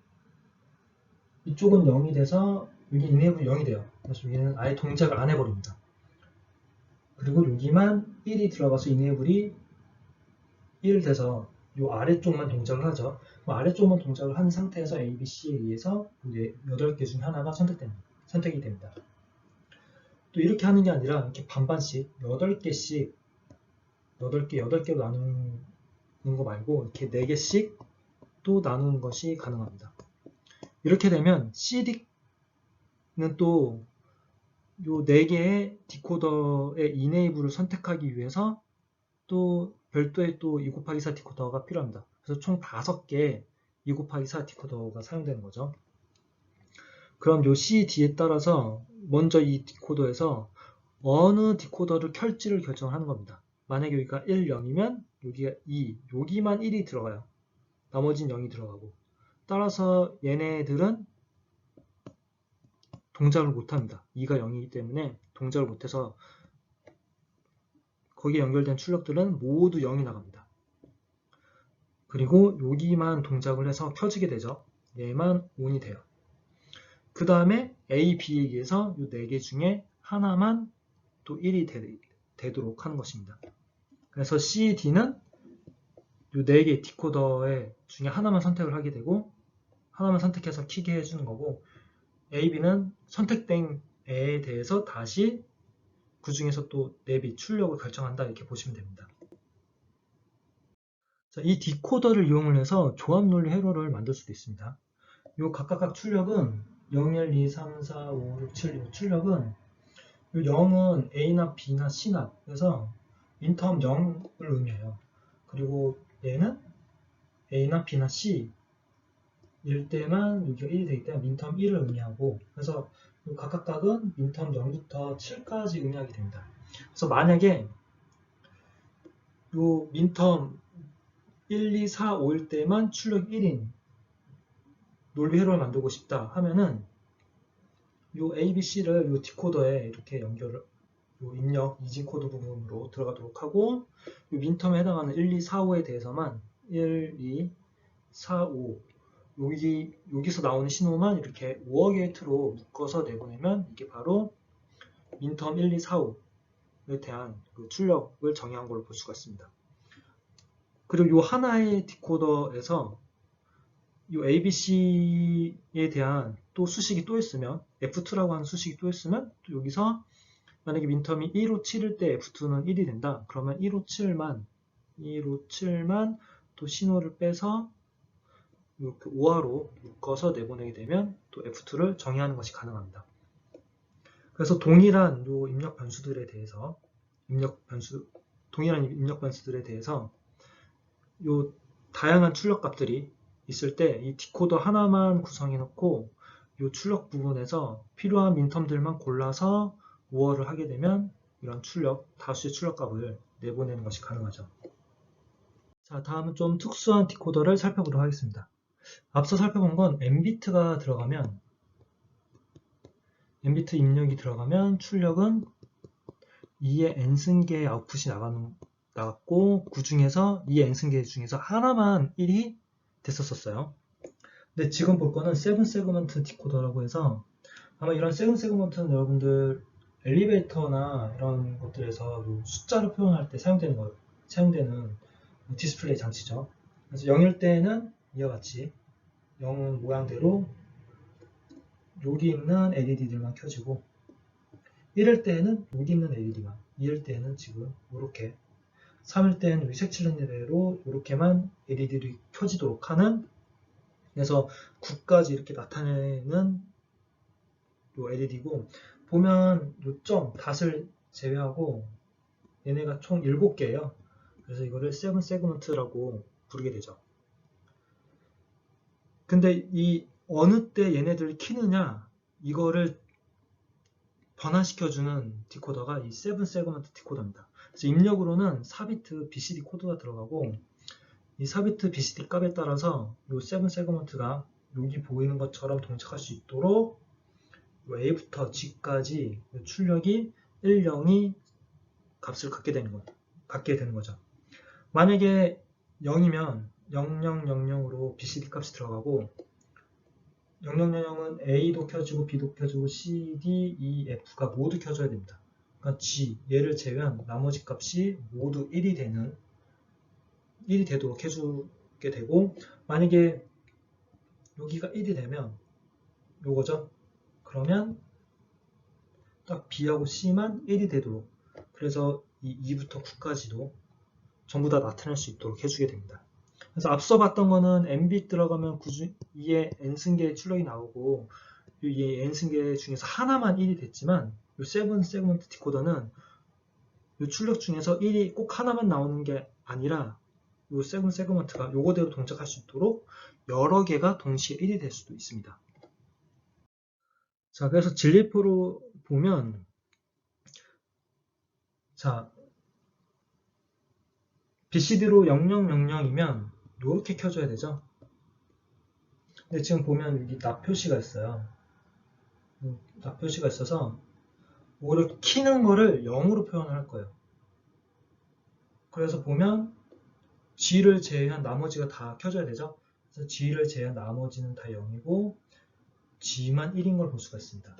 이쪽은 0이 돼서 여기 enable 0이 돼요. 그래서 여기는 아예 동작을 안 해버립니다. 그리고 여기만 1이 들어가서 enable이 1 돼서 요 아래쪽만 동작을 하죠. 아래쪽만 동작을 한 상태에서 A, B, C에 의해서 8개 중에 하나가 선택이 됩니다. 또 이렇게 하는 게 아니라 이렇게 반반씩 8개씩 8개로 나누는 거 말고 이렇게 4개씩 또 나누는 것이 가능합니다. 이렇게 되면 CD는 또 요 4개의 디코더의 이네이블을 선택하기 위해서 또 별도의 또 2 곱하기 4 디코더가 필요합니다. 그래서 총 5개 2 곱하기 4 디코더가 사용되는 거죠. 그럼 요 CD에 따라서 먼저 이 디코더에서 어느 디코더를 켤지를 결정하는 겁니다. 만약에 여기가 1, 0이면 여기가 2, 여기만 1이 들어가요. 나머지는 0이 들어가고. 따라서 얘네들은 동작을 못합니다. 2가 0이기 때문에 동작을 못해서 거기에 연결된 출력들은 모두 0이 나갑니다. 그리고 여기만 동작을 해서 켜지게 되죠. 얘만 ON이 돼요. 그 다음에 A, B에 의해서 이 4개 중에 하나만 또 1이 되도록 하는 것입니다. 그래서 C, D는 이 4개 디코더 중에 하나만 선택을 하게 되고 하나만 선택해서 켜게 해주는 거고 A, B는 선택된 애에 대해서 다시 그 중에서 또 내비, 출력을 결정한다 이렇게 보시면 됩니다. 자, 이 디코더를 이용을 해서 조합논리 회로를 만들 수도 있습니다. 이 각각 출력은 0, 1, 2, 3, 4, 5, 6, 7, 이 출력은 이 0은 A나 B나 C나 그래서 인텀 0을 의미해요. 그리고 얘는 A나 B나 C 일 때만 여기가 1이 되기 때문에 민텀 1을 의미하고 그래서 각각은 민텀 0부터 7까지 의미하게 됩니다. 그래서 만약에 요 민텀 1, 2, 4, 5일 때만 출력 1인 논리 회로를 만들고 싶다 하면은 요 A, B, C를 요 디코더에 이렇게 연결을 요 입력 이진 코드 부분으로 들어가도록 하고 요 민텀에 해당하는 1, 2, 4, 5에 대해서만 1, 2, 4, 5 여기서 나오는 신호만 이렇게 5어 게이트로 묶어서 내보내면 이게 바로 민텀 1, 2, 4, 5에 대한 그 출력을 정의한 걸로 볼 수가 있습니다. 그리고 이 하나의 디코더에서 이 ABC에 대한 또 수식이 또 있으면 F2라고 하는 수식이 또 있으면 또 여기서 만약에 민텀이 1, 5, 7일 때 F2는 1이 된다. 그러면 1, 5, 7만 또 신호를 빼서 이렇게 5화로 묶어서 내보내게 되면 또 F2를 정의하는 것이 가능합니다. 그래서 동일한 입력 변수들에 대해서 동일한 입력 변수들에 대해서 요 다양한 출력 값들이 있을 때 이 디코더 하나만 구성해 놓고 요 출력 부분에서 필요한 민텀들만 골라서 5월을 하게 되면 이런 다수의 출력 값을 내보내는 것이 가능하죠. 자, 다음은 좀 특수한 디코더를 살펴보도록 하겠습니다. 앞서 살펴본 건 N비트가 들어가면 N비트 입력이 들어가면 출력은 2의 N승계의 아웃풋이 나갔고 그 중에서 2의 N승계 중에서 하나만 1이 됐었어요. 근데 지금 볼 거는 세븐 세그먼트 디코더라고 해서 아마 이런 세븐 세그먼트는 여러분들 엘리베이터나 이런 것들에서 숫자를 표현할 때 사용되는 디스플레이 장치죠. 그래서 0일 때는 이와 같이 0 모양대로 여기 있는 LED들만 켜지고 1일 때는 여기 있는 LED만 2일 때는 지금 이렇게 3일 때는 색칠렌대로 이렇게만 LED들이 켜지도록 하는 그래서 9까지 이렇게 나타내는 요 LED고 보면 요점 닷을 제외하고 얘네가 총 7개예요. 그래서 이거를 세븐 세그먼트라고 부르게 되죠. 근데 이 어느 때 얘네들을 키느냐 이거를 변환시켜주는 디코더가 이 세븐 세그먼트 디코더입니다. 그래서 입력으로는 4비트 BCD 코드가 들어가고 이 4비트 BCD 값에 따라서 이 세븐 세그먼트가 여기 보이는 것처럼 동작할 수 있도록 A부터 G까지 출력이 1, 0이 값을 갖게 되는 거죠. 만약에 0이면 0000으로 BCD 값이 들어가고 0000은 A도 켜지고 B도 켜지고 C, D, E, F가 모두 켜져야 됩니다. 그러니까 G, 얘를 제외한 나머지 값이 모두 1이 되는 1이 되도록 해주게 되고, 만약에 여기가 1이 되면 요거죠. 그러면 딱 B하고 C만 1이 되도록, 그래서 이 2부터 9까지도 전부 다 나타낼 수 있도록 해주게 됩니다. 그래서 앞서 봤던 거는 nbit 들어가면 2에 n승계의 출력이 나오고, 이 n승계 중에서 하나만 1이 됐지만, 이 7 세그먼트 디코더는 이 출력 중에서 1이 꼭 하나만 나오는 게 아니라, 이 7 세그먼트가 요거대로 동작할 수 있도록 여러 개가 동시에 1이 될 수도 있습니다. 자, 그래서 진리표로 보면, 자, BCD로 0000이면 이렇게 켜줘야 되죠. 근데 지금 보면 여기 납 표시가 있어요. 납 표시가 있어서 이거를 키는 거를 0으로 표현을 할 거예요. 그래서 보면 G를 제외한 나머지가 다 켜져야 되죠. 그래서 G를 제외한 나머지는 다 0이고 G만 1인 걸 볼 수가 있습니다.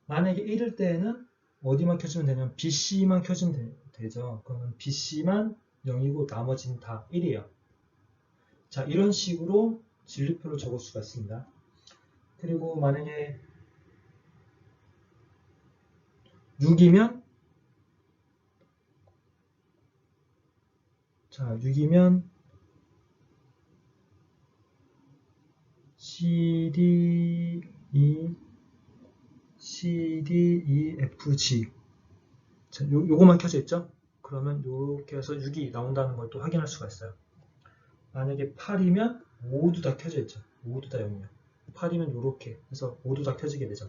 만약에 1일 때에는 어디만 켜지면 되냐면 BC만 켜지면 되죠. 그러면 BC만 0이고 나머지는 다 1이에요. 자, 이런 식으로 진리표를 적을 수가 있습니다. 그리고 만약에 6이면, 자, 6이면 C, D, E, C, D, E, F, G. 자, 요거만 켜져 있죠? 그러면 이렇게 해서 6이 나온다는 걸 또 확인할 수가 있어요. 만약에 8이면 모두 다 켜져 있죠. 모두 다 0이요. 8이면 이렇게 해서 모두 다 켜지게 되죠.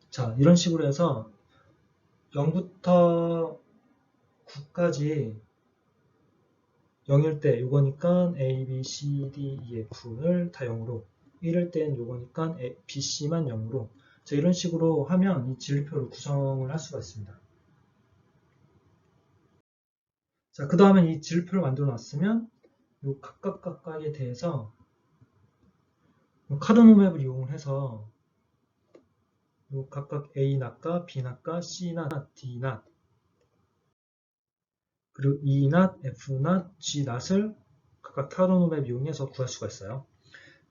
자, 이런 식으로 해서 0부터 9까지 0일 때 요거니까 A, B, C, D, E, F를 다 0으로, 1일 땐 요거니까 B, C만 0으로, 자, 이런 식으로 하면 이 진리표를 구성을 할 수가 있습니다. 자, 그 다음에 이 진리표를 만들어 놨으면 요 각각에 대해서 카르노 맵을 이용해서 요 각각 A 낫과 B 낫과 C 낫, D 낫, 그리고 E 낫, F 낫, G 낫을 각각 카르노 맵 이용해서 구할 수가 있어요.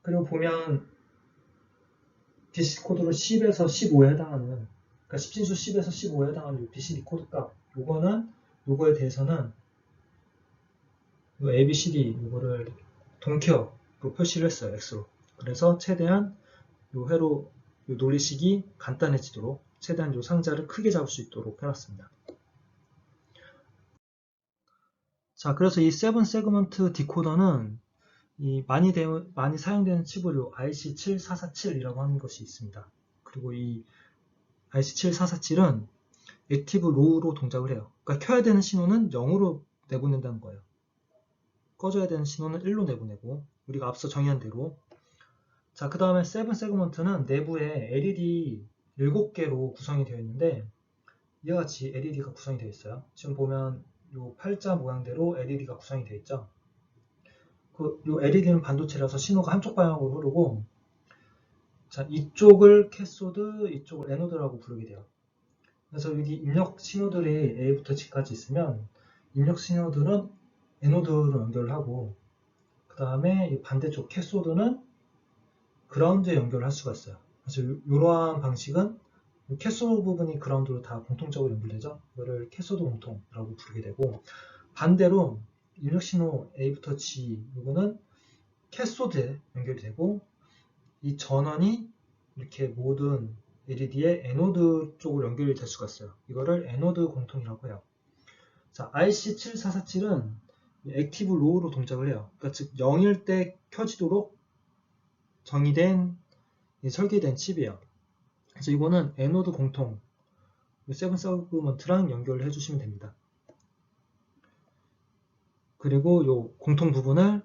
그리고 보면 BCD 코드로 10에서 15에 해당하는, 그러니까 10진수 10에서 15에 해당하는 BCD 코드 값, 요거에 대해서는 요 ABCD 요거를 동키어로 표시를 했어요. X로. 그래서 최대한 요 회로 요 논리식이 간단해지도록 최대한 요 상자를 크게 잡을 수 있도록 해놨습니다. 자, 그래서 이 7 세그먼트 디코더는 많이 사용되는 칩으로 IC7447이라고 하는 것이 있습니다. 그리고 이 IC7447은 액티브 로우로 동작을 해요. 그러니까 켜야 되는 신호는 0으로 내보낸다는 거예요. 꺼져야 되는 신호는 1로 내보내고, 우리가 앞서 정의한 대로. 자, 그 다음에 7 세그먼트는 내부에 LED 7개로 구성이 되어 있는데, 이와 같이 LED가 구성이 되어 있어요. 지금 보면 이 팔자 모양대로 LED가 구성이 되어 있죠. 이 LED는 반도체라서 신호가 한쪽 방향으로 흐르고, 자, 이쪽을 캐소드, 이쪽을 에노드라고 부르게 돼요. 그래서 여기 입력 신호들이 A부터 G까지 있으면 입력 신호들은 에노드로 연결을 하고, 그 다음에 반대쪽 캐소드는 그라운드에 연결을 할 수가 있어요. 그래서 이러한 방식은 캐소드 부분이 그라운드로 다 공통적으로 연결되죠. 이거를 캐소드 공통이라고 부르게 되고, 반대로 입력 신호 A부터 G, 이거는 캐소드에 연결이 되고, 이 전원이 이렇게 모든 LED의 에노드 쪽으로 연결이 될 수가 있어요. 이거를 에노드 공통이라고 해요. 자, IC7447은 액티브 로우로 동작을 해요. 그러니까 즉 0일 때 켜지도록 정의된 설계된 칩이에요. 그래서 이거는 에노드 공통 7 세그먼트랑 연결을 해주시면 됩니다. 그리고 이 공통 부분을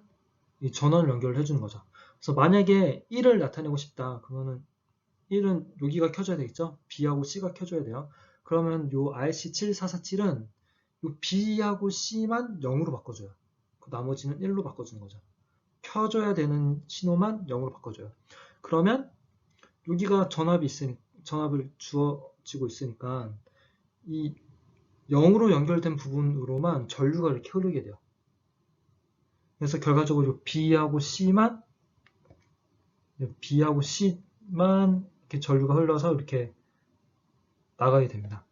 이 전원을 연결을 해주는 거죠. 그래서 만약에 1을 나타내고 싶다. 그러면은 1은 여기가 켜져야 되겠죠? B하고 C가 켜져야 돼요. 그러면 요 IC7447은 요 B하고 C만 0으로 바꿔줘요. 그 나머지는 1로 바꿔주는 거죠. 켜줘야 되는 신호만 0으로 바꿔줘요. 그러면 여기가 전압을 주어지고 있으니까 이 0으로 연결된 부분으로만 전류가 이렇게 흐르게 돼요. 그래서 결과적으로 B하고 C만 이렇게 전류가 흘러서 이렇게 나가게 됩니다.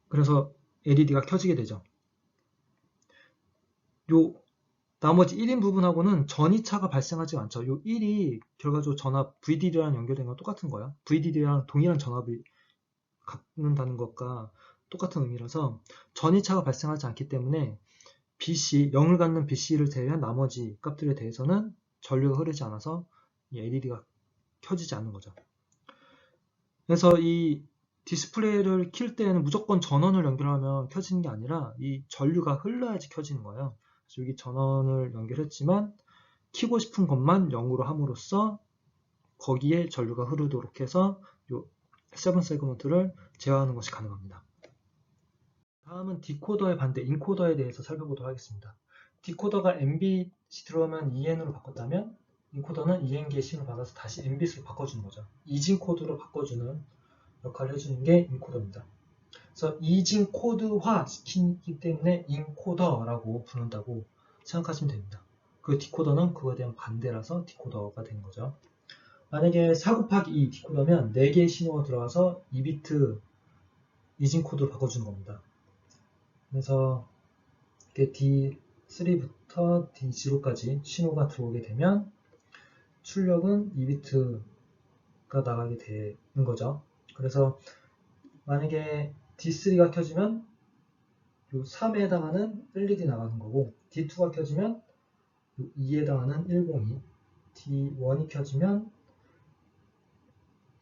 그래서 LED가 켜지게 되죠. 요 나머지 1인 부분하고는 전이차가 발생하지 않죠. 요 1이 결과적으로 전압 VDD랑 연결된 건 똑같은 거예요. VDD랑 동일한 전압을 갖는다는 것과 똑같은 의미라서 전이차가 발생하지 않기 때문에 BC, 0을 갖는 BC를 제외한 나머지 값들에 대해서는 전류가 흐르지 않아서 이 LED가 켜지지 않는 거죠. 그래서 이 디스플레이를 킬 때는 무조건 전원을 연결하면 켜지는 게 아니라 이 전류가 흘러야지 켜지는 거예요. 그래서 여기 전원을 연결했지만 켜고 싶은 것만 0으로 함으로써 거기에 전류가 흐르도록 해서 이 7 세그먼트를 제어하는 것이 가능합니다. 다음은 디코더의 반대, 인코더에 대해서 살펴보도록 하겠습니다. 디코더가 Mbit이 들어오면 EN으로 바꿨다면 인코더는 EN기의 신호를 받아서 다시 Mbit으로 바꿔주는 거죠. 이진 코드로 바꿔주는 역할을 해주는 게 인코더입니다. 그래서 이진 코드화 시키기 때문에 인코더라고 부른다고 생각하시면 됩니다. 그 디코더는 그거에 대한 반대라서 디코더가 된 거죠. 만약에 4 곱하기 2 디코더면 4개의 신호가 들어와서 2비트 이진 코드로 바꿔주는 겁니다. 그래서 이렇게 D3부터 D0까지 신호가 들어오게 되면 출력은 2비트가 나가게 되는 거죠. 그래서 만약에 D3가 켜지면 요 3에 해당하는 LED 나가는 거고 D2가 켜지면 요 2에 해당하는 102, D1이 켜지면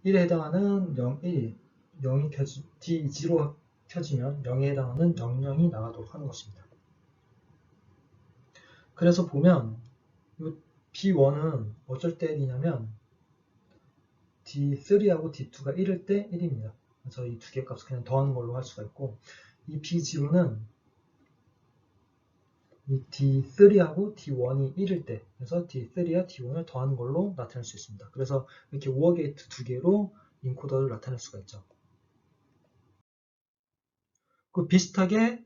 1에 해당하는 01, D0가 켜지면 0에 해당하는 00이 나가도록 하는 것입니다. 그래서 보면 이 B1은 어쩔 때 1이냐면 D3하고 D2가 1일 때 1입니다. 그래서 이 두 개 값을 그냥 더하는 걸로 할 수가 있고 이 B0는 이 D3하고 D1이 1일 때 그래서 D3와 D1을 더하는 걸로 나타낼 수 있습니다. 그래서 이렇게 오어 게이트 두 개로 인코더를 나타낼 수가 있죠. 그 비슷하게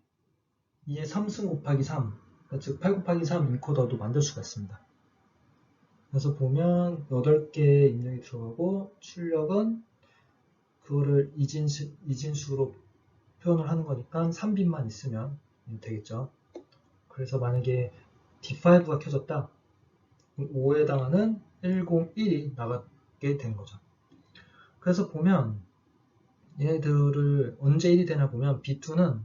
이에 3승 곱하기 3, 즉 8 곱하기 3 인코더도 만들 수가 있습니다. 그래서 보면 8개의 입력이 들어가고 출력은 그거를 이진수로 표현을 하는 거니까 3빗만 있으면 되겠죠. 그래서 만약에 D5가 켜졌다. 5에 해당하는 101이 나가게 된 거죠. 그래서 보면 얘네들을 언제 1이 되나 보면 B2는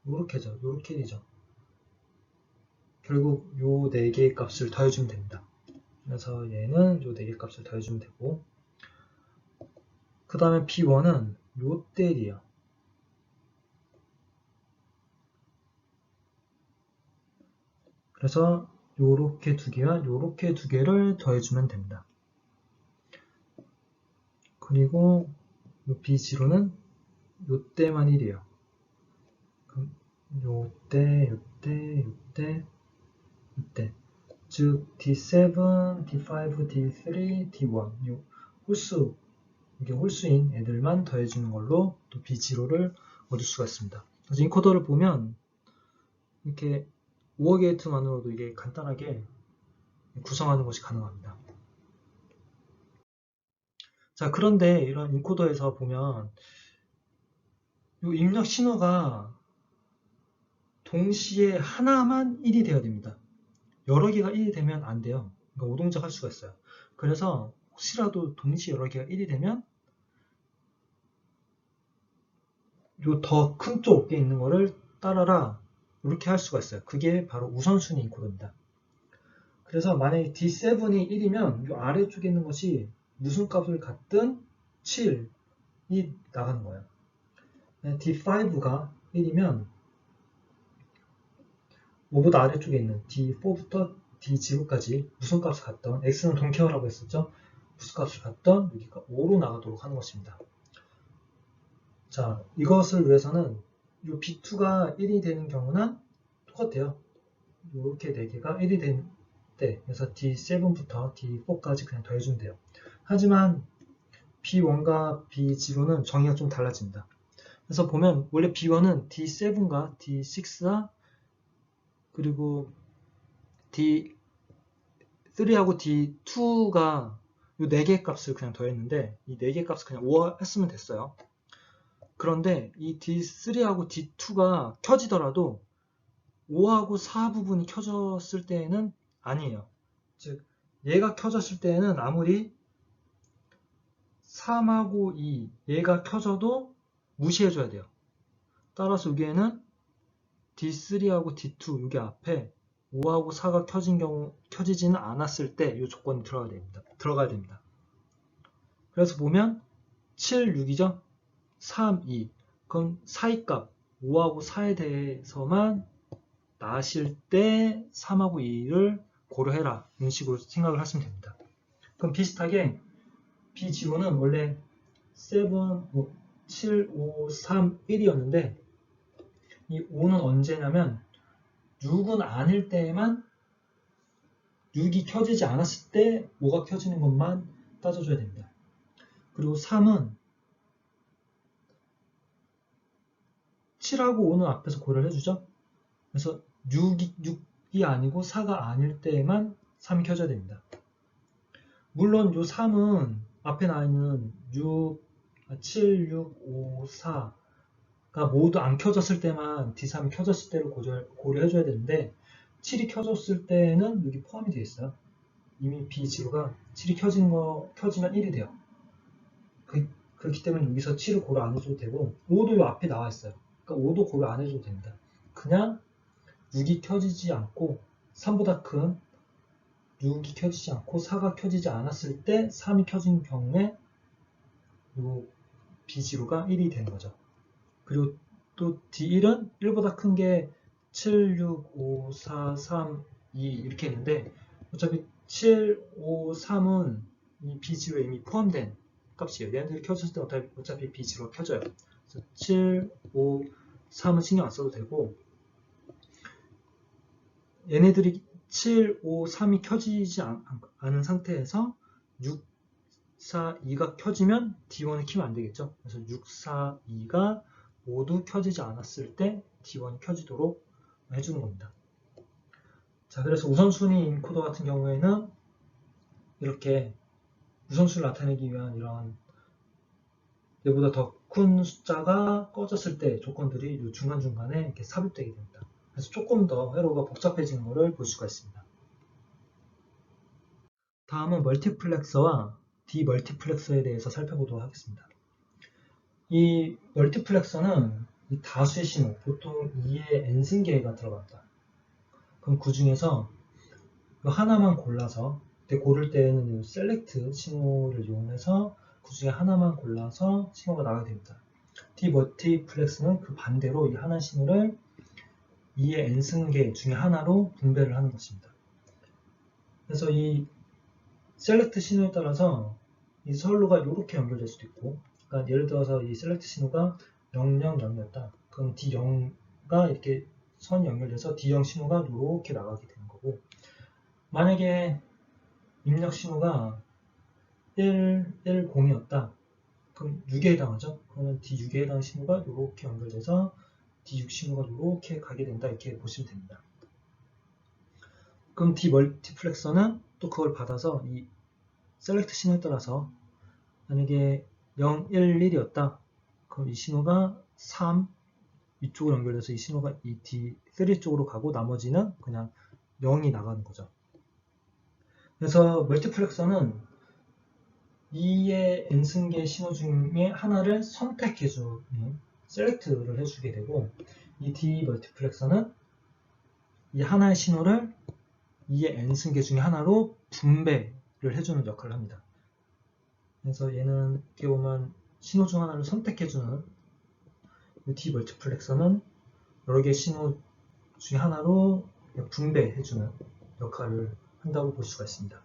요렇게죠. 요렇게 1이죠. 결국 요 4개의 값을 더해주면 됩니다. 그래서 얘는 요 4개 값을 더해주면 되고 그 다음에 B1은 요때 1이에요. 그래서 요렇게 두 개와 요렇게 두 개를 더해주면 됩니다. 그리고 요 B0는 요때만 1이에요. 그럼 요때, 요때, 요때, 요때. 즉 D7, D5, D3, D1 요 홀수, 이게 홀수인 애들만 더해주는 걸로 또 B0를 얻을 수가 있습니다. 그래서 인코더를 보면 이렇게 5어 게이트만으로도 이게 간단하게 구성하는 것이 가능합니다. 자, 그런데 이런 인코더에서 보면 이 입력 신호가 동시에 하나만 1이 되어야 됩니다. 여러 개가 1이 되면 안 돼요. 그러니까 오동작 할 수가 있어요. 그래서 혹시라도 동시에 여러 개가 1이 되면 요 더 큰 쪽에 있는 거를 따라라 이렇게 할 수가 있어요. 그게 바로 우선순위 인코더입니다. 그래서 만약에 D7이 1이면 요 아래쪽에 있는 것이 무슨 값을 갖든 7이 나가는 거예요. D5가 1이면 5보다 아래쪽에 있는 D4부터 D0까지 무슨 값을 갖던 X는 동케어라고 했었죠. 무슨 값을 갖던 여기가 5로 나가도록 하는 것입니다. 자, 이것을 위해서는 이 B2가 1이 되는 경우는 똑같아요. 이렇게 4개가 1이 된 때, 그래서 D7부터 D4까지 그냥 더해주면 돼요. 하지만 B1과 B0는 정의가 좀 달라집니다. 그래서 보면 원래 B1은 D7과 D6와 그리고 D3하고 D2가 이 4개의 값을 그냥 더했는데 이 4개의 값을 그냥 5 했으면 됐어요. 그런데 이 D3하고 D2가 켜지더라도 5하고 4 부분이 켜졌을 때에는 아니에요. 즉 얘가 켜졌을 때에는 아무리 3하고 2 얘가 켜져도 무시해줘야 돼요. 따라서 여기에는 D3하고 D2 여기 앞에 5하고 4가 켜지지는 않았을 때 이 조건이 들어가야 됩니다. 그래서 보면 7, 6이죠? 3, 2. 그럼 사이 값 5하고 4에 대해서만 나실 때 3하고 2를 고려해라. 이런 식으로 생각을 하시면 됩니다. 그럼 비슷하게 B지구는 원래 7, 7, 5, 3, 1이었는데 이 5는 언제냐면 6은 아닐 때에만 6이 켜지지 않았을 때 5가 켜지는 것만 따져줘야 됩니다. 그리고 3은 7하고 5는 앞에서 고려를 해주죠. 그래서 6이 아니고 4가 아닐 때에만 3이 켜져야 됩니다. 물론 이 3은 앞에 나와 있는 7, 6, 5, 4가 모두 안 켜졌을 때만 D3이 켜졌을 때를 고려해줘야 되는데 7이 켜졌을 때는 여기 포함이 되어 있어요. 이미 B지구가 7이 켜지면 1이 돼요. 그렇기 때문에 여기서 7을 고려 안 해줘도 되고 5도 이 앞에 나와 있어요. 그러니까 5도 고려 안 해줘도 됩니다. 그냥 6이 켜지지 않고 3보다 큰 6이 켜지지 않고 4가 켜지지 않았을 때 3이 켜진 경우에 이 B지구가 1이 되는 거죠. 그리고 또 D1은 1보다 큰 게 7, 6, 5, 4, 3, 2 이렇게 있는데 어차피 7, 5, 3은 이 B지구에 이미 포함된 값이에요. 얘네들이 켜졌을 때 어차피 B지구가 켜져요. 그래서 7, 5, 3은 신경 안 써도 되고 얘네들이 7, 5, 3이 켜지지 않은 상태에서 6, 4, 2가 켜지면 D1을 키면 안 되겠죠. 그래서 6, 4, 2가 모두 켜지지 않았을 때 D1이 켜지도록 해주는 겁니다. 자, 그래서 우선순위 인코더 같은 경우에는 이렇게 우선순위를 나타내기 위한 이런 얘보다 더 큰 숫자가 꺼졌을 때 조건들이 중간중간에 이렇게 삽입되게 됩니다. 그래서 조금 더 회로가 복잡해지는 것을 볼 수가 있습니다. 다음은 멀티플렉서와 디멀티플렉서에 대해서 살펴보도록 하겠습니다. 이 멀티플렉서는 이 다수의 신호, 보통 2의 n승계가 들어갑니다. 그럼 그 중에서 하나만 골라서, 그때 고를 때는 셀렉트 신호를 이용해서 그 중에 하나만 골라서 신호가 나가게 됩니다. 디멀티플렉스는 그 반대로 이 하나 신호를 2의 n승계 중에 하나로 분배를 하는 것입니다. 그래서 이 셀렉트 신호에 따라서 이 선로가 이렇게 연결될 수도 있고, 그러니까 예를 들어서 이 셀렉트 신호가 000이었다. 그럼 D0가 이렇게 선이 연결돼서 D0 신호가 이렇게 나가게 되는 거고, 만약에 입력 신호가 110이었다. 그럼 6에 해당하죠. 그러면 D6에 해당하는 신호가 이렇게 연결돼서 D6 신호가 이렇게 가게 된다. 이렇게 보시면 됩니다. 그럼 디멀티플렉서는 또 그걸 받아서 이 셀렉트 신호에 따라서 만약에 0, 1, 1이었다. 그럼 이 신호가 3 이쪽으로 연결돼서 이 신호가 이 D3 쪽으로 가고 나머지는 그냥 0이 나가는 거죠. 그래서 멀티플렉서는 2의 n승계 신호 중에 하나를 선택해주는 셀렉트를 해주게 되고 이 디멀티플렉서는 이 하나의 신호를 2의 n승계 중에 하나로 분배를 해주는 역할을 합니다. 그래서 얘는 이렇게 보면 신호 중 하나를 선택해주는 이 디멀티플렉서는 여러 개의 신호 중에 하나로 분배해주는 역할을 한다고 볼 수가 있습니다.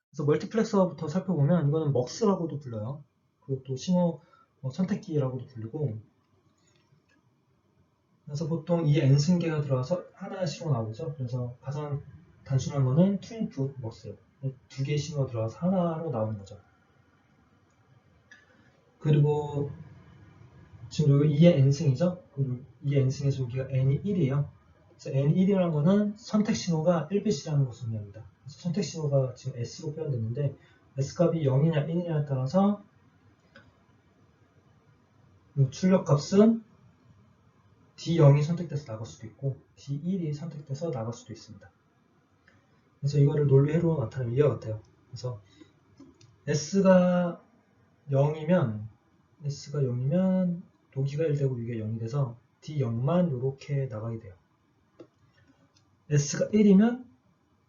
그래서 멀티플렉서부터 살펴보면 이거는 먹스라고도 불러요. 그리고 또 신호 선택기라고도 불리고, 그래서 보통 이 n승계가 들어와서 하나의 신호가 나오죠. 그래서 가장 단순한 거는 투인풋 먹스, 두 개의 신호가 들어와서 하나로 나오는 거죠. 그리고 지금 여기 2의 n승이죠? 그럼 2의 n승에서 여기가 n이 1이에요. 그래서 n이 1이라는 거는 선택 신호가 1bit이라는 것을 의미합니다. 그래서 선택 신호가 지금 s로 표현됐는데 s 값이 0이냐 1이냐에 따라서 이 출력 값은 D0이 선택돼서 나갈 수도 있고 D1이 선택돼서 나갈 수도 있습니다. 그래서 이거를 논리회로 나타내면 이와 같아요. 그래서 S가 0이면 여기가 1 되고 여기가 0이 돼서 D0만 이렇게 나가게 돼요. S가 1이면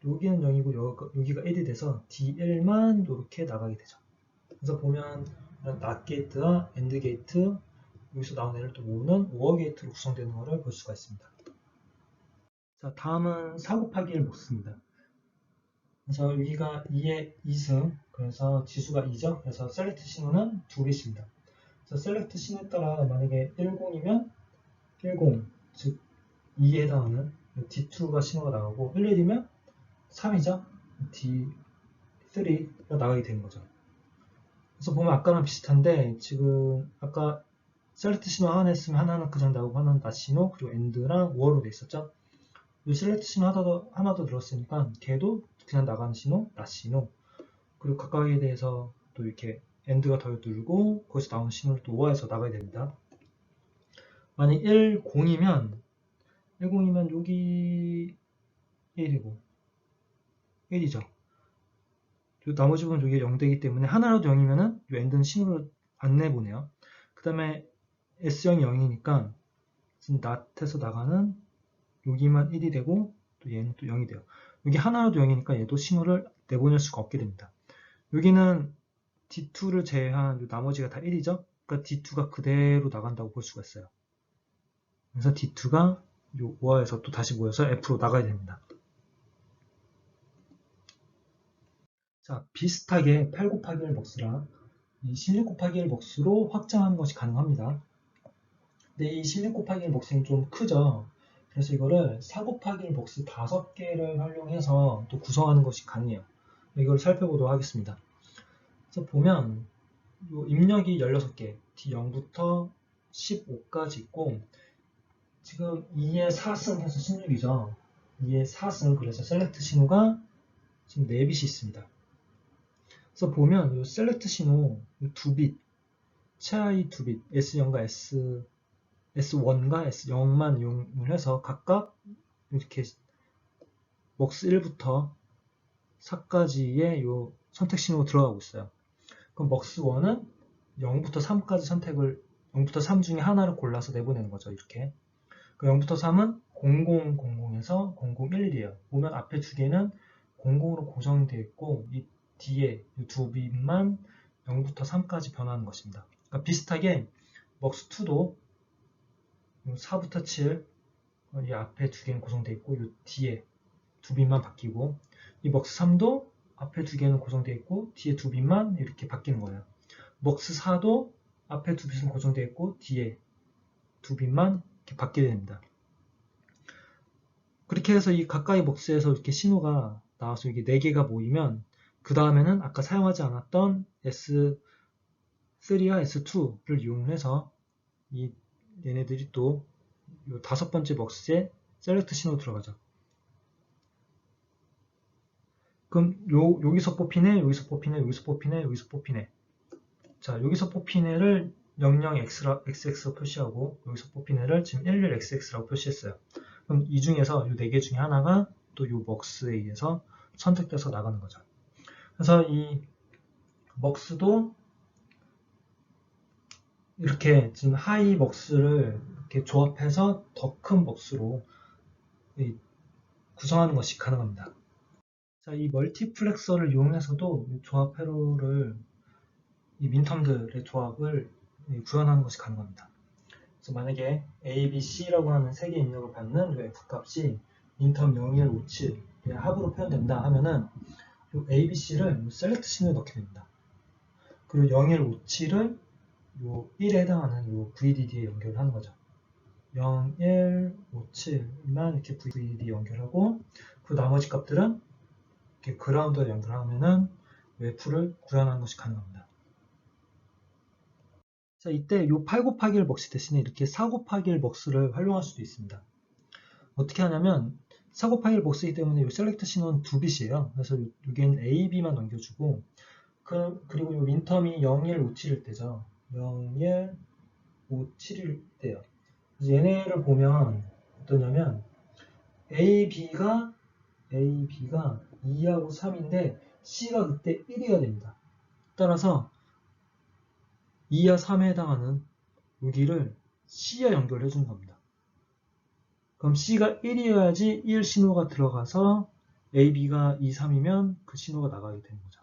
여기는 0이고 여기가 1이 돼서 D1만 이렇게 나가게 되죠. 그래서 보면 NOT 게이트와 AND 게이트 여기서 나온 애를 또 모으는 OR 게이트로 구성되는 것을 볼 수가 있습니다. 자, 다음은 4 곱하기 1 목수입니다. 그래서 여기가 2의 2승, 그래서 지수가 2죠. 그래서 셀렉트 신호는 2bit입니다. 그래서 셀렉트 신호에 따라 만약에 10이면 10, 즉 2에 해당하는 D2가 신호가 나가고 11이면 3이죠. D3가 나가게 되는 거죠. 그래서 보면 아까랑 비슷한데 지금 아까 셀렉트 신호 하나 했으면 하나는 그냥 나오고 하나는 낫 신호 그리고 AND랑 OR로 돼 있었죠. 이 셀렉트 신호 하나 더 들었으니까 걔도 그냥 나가는 신호, 낫 신호 그리고 각각에 대해서 또 이렇게 AND가 더 누르고 거기서 나오는 신호를 또 OR해서 나가야 됩니다. 만약 1, 0이면 여기 1이고 1이죠. 나머지 부분 여기 0되기 때문에 하나라도 0이면은 이 AND는 신호를 안 내보내요. 그 다음에 S0이 0이니까 지금 not에서 나가는 여기만 1이 되고 또 얘는 또 0이 돼요. 여기 하나라도 0이니까 얘도 신호를 내보낼 수가 없게 됩니다. 여기는 D2를 제외한 나머지가 다 1이죠. 그러니까 D2가 그대로 나간다고 볼 수가 있어요. 그래서 D2가 요 OR에서 또 다시 모여서 F로 나가야 됩니다. 자, 비슷하게 8 곱하기 1 먹스랑 이 16 곱하기 1 먹스로 확장하는 것이 가능합니다. 근데 이 16 곱하기 1 먹스는 좀 크죠. 그래서 이거를 4 곱하기 1 먹스 5개를 활용해서 또 구성하는 것이 가능해요. 이걸 살펴보도록 하겠습니다. 그래서 보면 요 입력이 16개, D0부터 15까지 있고 지금 2의 4승 해서 16이죠. 2의 4승 그래서 셀렉트 신호가 지금 4bit이 있습니다. 그래서 보면 이 셀렉트 신호 2bit, 최하위 2bit, S0과 S1과 S0만 이용을 해서 각각 이렇게 먹스 1부터 4까지의 요 선택 신호가 들어가고 있어요. 그럼 먹스 1은 0부터 3까지 0부터 3 중에 하나를 골라서 내보내는 거죠. 이렇게. 0부터 3은 0000에서 0011이에요. 보면 앞에 두 개는 00으로 고정되어 있고 이 뒤에 이 두 bit만 0부터 3까지 변하는 것입니다. 그러니까 비슷하게 먹스 2도 4부터 7, 이 앞에 두 개는 고정되어 있고 이 뒤에 두 bit만 바뀌고 이 먹스 3도 앞에 두 개는 고정되어 있고 뒤에 두 bit만 이렇게 바뀌는 거예요. 먹스 4도 앞에 두 bit은 고정되어 있고 뒤에 두 bit만 이렇게 바뀌게 됩니다. 그렇게 해서 이 가까이 먹스에서 이렇게 신호가 나와서 이게 4개가 모이면 그 다음에는 아까 사용하지 않았던 S3와 S2를 이용해서 이 얘네들이 또 이 5번째 먹스에 셀렉트 신호 들어가죠. 그럼 여기서 뽑히네, 여기서 뽑히네, 여기서 뽑히네, 여기서 뽑히네. 자, 여기서 뽑힌 애를 00xx로 표시하고 여기서 뽑힌 애를 지금 11xx라고 표시했어요. 그럼 이 중에서 이 4개 중에 하나가 또 이 먹스에 의해서 선택돼서 나가는 거죠. 그래서 이 먹스도 이렇게 지금 하이 먹스를 이렇게 조합해서 더 큰 먹스로 구성하는 것이 가능합니다. 자, 이 멀티플렉서를 이용해서도 조합 회로를 이 민텀들의 조합을 구현하는 것이 가능합니다. 그래서 만약에 A, B, C라고 하는 3개 입력을 받는 이 F값이 민텀 0, 1, 5, 7의 합으로 표현된다 하면은 이 A, B, C를 셀렉트 신호에 넣게 됩니다. 그리고 0, 1, 5, 7을 요 1에 해당하는 요 VDD에 연결을 하는 거죠. 0, 1, 5, 7만 이렇게 VDD 연결하고 그 나머지 값들은 이렇게 그라운드에 연결하면은 F를 구현하는 것이 가능합니다. 자, 이때 요 8 곱하기 1 먹스 대신에 이렇게 4 곱하기 1 먹스를 활용할 수도 있습니다. 어떻게 하냐면 4 곱하기 1 먹스이기 때문에 요 셀렉트 신호는 2빛이에요. 그래서 여기에는 A, B만 넘겨주고 그리고 요 민텀이 0, 1, 5, 7일 때죠. 0, 1, 5, 7일 때요. 그래서 얘네를 보면 어떠냐면 AB가 2하고 3인데 C가 그때 1이어야 됩니다. 따라서 2와 3에 해당하는 여기를 C와 연결해 주는 겁니다. 그럼 C가 1이어야지 1 신호가 들어가서 AB가 2, 3이면 그 신호가 나가게 되는 거죠.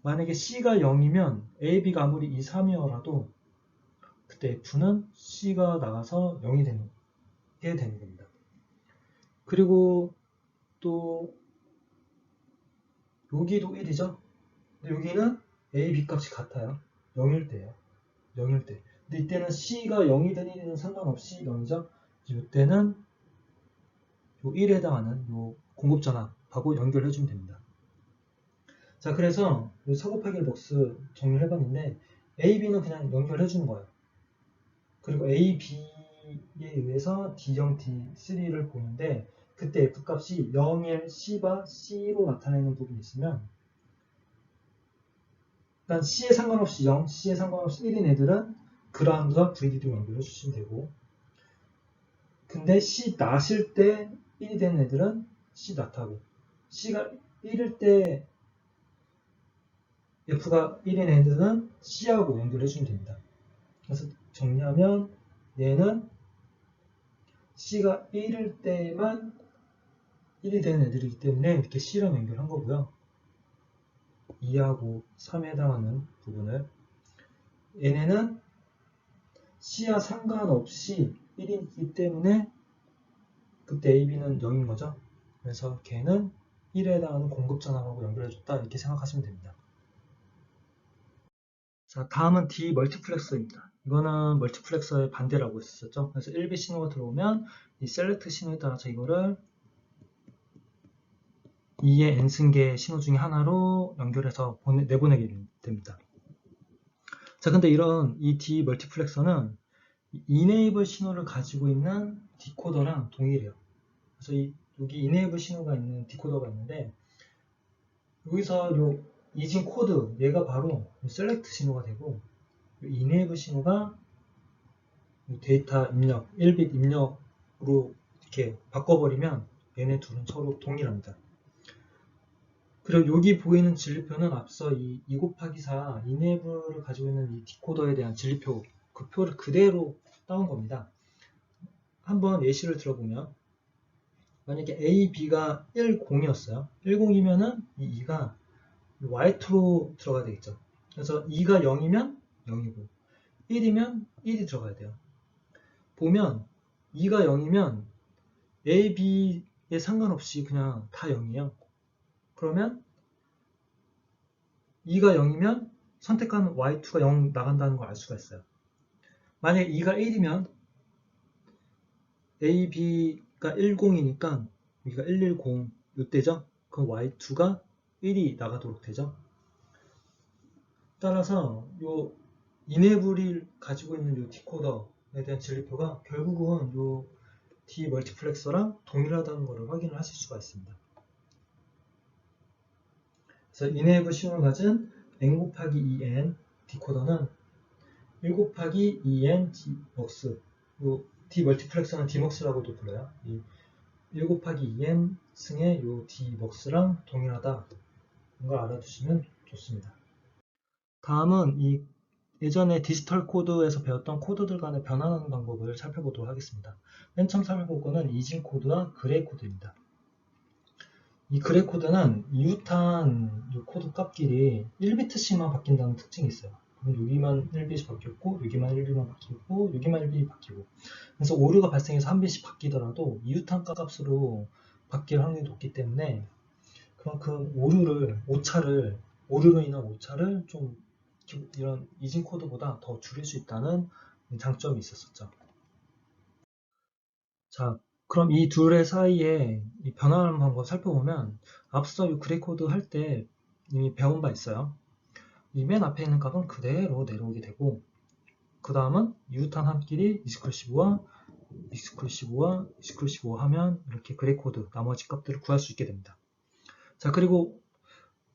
만약에 C가 0이면 AB가 아무리 2, 3이어라도 그때 F는 C가 나가서 0이 되는 겁니다. 그리고 또 여기도 1이죠. 근데 여기는 A, B 값이 같아요. 0일 때예요. 0일 때. 근데 이때는 C가 0이든 1이든 상관없이 0이죠. 이때는 요 1에 해당하는 요 공급전압하고 연결해주면 됩니다. 자, 그래서 요 4 곱하기 1 먹스 정리를 해봤는데 A, B는 그냥 연결해주는 거예요. 그리고 A, B에 의해서 D0, D3를 보는데 그때 F값이 0, 1, C바 C로 나타내는 부분이 있으면 일단 C에 상관없이 0, C에 상관없이 1인 애들은 그라운드와 VDD로 연결해 주시면 되고 근데 C 낫일 때 1이 되는 애들은 C 낫하고 C가 1일 때 F가 1인 애들은 C하고 연결해 주면 됩니다. 그래서 정리하면 얘는 C가 1일 때만 1이 되는 애들이기 때문에 이렇게 C랑 연결한 거고요. 2하고 3에 해당하는 부분을 얘네는 C와 상관없이 1이기 때문에 그때 AB는 0인 거죠. 그래서 걔는 1에 해당하는 공급전압하고 연결해줬다 이렇게 생각하시면 됩니다. 자, 다음은 D 멀티플렉서입니다. 이거는 멀티플렉서의 반대라고 했었죠. 그래서 1빗 신호가 들어오면 이 셀렉트 신호에 따라서 이거를 2의 n승계 신호 중에 하나로 연결해서 내보내게 됩니다. 자, 근데 이런 이 D 멀티플렉서는 이네이블 신호를 가지고 있는 디코더랑 동일해요. 그래서 여기 이네이블 신호가 있는 디코더가 있는데 여기서 요 이진 코드 얘가 바로 셀렉트 신호가 되고 이네이블 신호가 데이터 입력 1빗 입력으로 이렇게 바꿔버리면 얘네 둘은 서로 동일합니다. 그리고 여기 보이는 진리표는 앞서 이 2 곱하기 4 이네이블을 가지고 있는 이 디코더에 대한 진리표 그 표를 그대로 따온 겁니다. 한번 예시를 들어보면 만약에 A, B가 1, 0이었어요. 1, 0이면은 이 2가 Y2로 들어가야 되겠죠. 그래서 2가 0이면 0이고 1이면 1이 들어가야 돼요. 보면 2가 0이면 A, B에 상관없이 그냥 다 0이에요. 그러면 2가 0이면 선택한 Y2가 0 나간다는 걸 알 수가 있어요. 만약에 2가 1이면 A, B가 10이니까 여기가 110 이때죠. 그럼 Y2가 1이 나가도록 되죠. 따라서 요 이네블이 가지고 있는 요 디코더에 대한 진리표가 결국은 요 D 멀티플렉서랑 동일하다는 것을 확인을 하실 수가 있습니다. 그래서 이네블 신호를 가진 n 곱하기 2n 디코더는 1 곱하기 2n dmux 요 D 멀티플렉서는 dmux라고도 불러요. 이 1 곱하기 2n 승의 요 dmux랑 동일하다. 이걸 알아두시면 좋습니다. 다음은 이 예전에 디지털 코드에서 배웠던 코드들 간의 변환하는 방법을 살펴보도록 하겠습니다. 맨 처음 살펴볼 거는 이진 코드와 그레이 코드입니다. 이 그레이 코드는 이웃한 코드 값끼리 1비트씩만 바뀐다는 특징이 있어요. 그럼 여기만 1빛이 바뀌었고 여기만 1빛만 바뀌고 여기만 1빛이 바뀌고 그래서 오류가 발생해서 한 빛이 바뀌더라도 이웃한 값으로 바뀔 확률이 높기 때문에 그만큼 오류로 인한 오차를 좀 이런 이진 코드보다 더 줄일 수 있다는 장점이 있었었죠. 자, 그럼 이 둘의 사이에 이 변화하는 방법 살펴보면 앞서 이 그레이 코드 할 때 이미 배운 바 있어요. 이 맨 앞에 있는 값은 그대로 내려오게 되고 그 다음은 유탄 합끼리 이스클루시브와 이스클루시브와 이스클루시브 하면 이렇게 그레이 코드 나머지 값들을 구할 수 있게 됩니다. 자, 그리고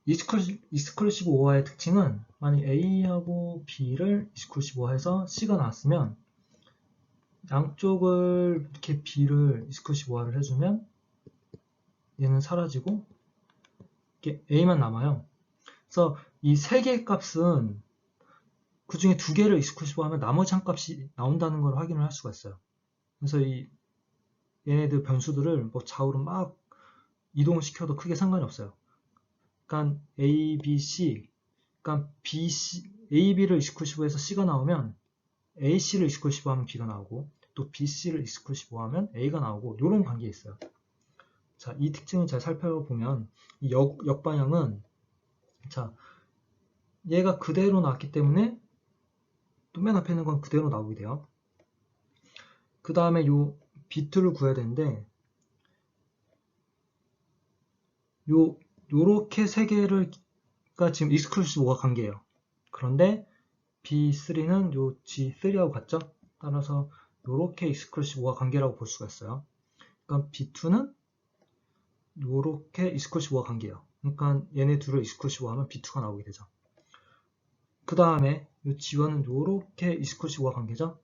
이스클루시브 오화의 특징은 만약 A하고 B를 이스클루시브 오화해서 C가 나왔으면 양쪽을 이렇게 B를 이스클루시브 오화를 해주면 얘는 사라지고 이렇게 A만 남아요. 그래서 이 세 개의 값은 그 중에 두 개를 이스클루시브 하면 나머지 한 값이 나온다는 걸 확인을 할 수가 있어요. 그래서 얘네들 변수들을 뭐 좌우로 막 이동을 시켜도 크게 상관이 없어요. 그러니까 A, B, C, 그러니까 B, C, A, B를 이스클루시브해서 C가 나오면 A, C를 이스클루시브 하면 B가 나오고 또 B, C를 이스클루시브 하면 A가 나오고 이런 관계가 있어요. 자, 이 특징을 잘 살펴보면 이 역방향은 자, 얘가 그대로 나왔기 때문에 또 맨 앞에 있는 건 그대로 나오게 돼요. 그 다음에 요 B2를 구해야 되는데 요렇게 세 개가 지금 익스클루시브가 관계예요. 그런데 B3는 요 G3하고 같죠? 따라서 요렇게 익스클루시브가 관계라고 볼 수가 있어요. 그러니까 B2는 요렇게 익스클루시브가 관계예요. 그러니까 얘네 둘을 익스클루시브 하면 B2가 나오게 되죠. 그 다음에 요 G1은 요렇게 익스클루시브가 관계죠?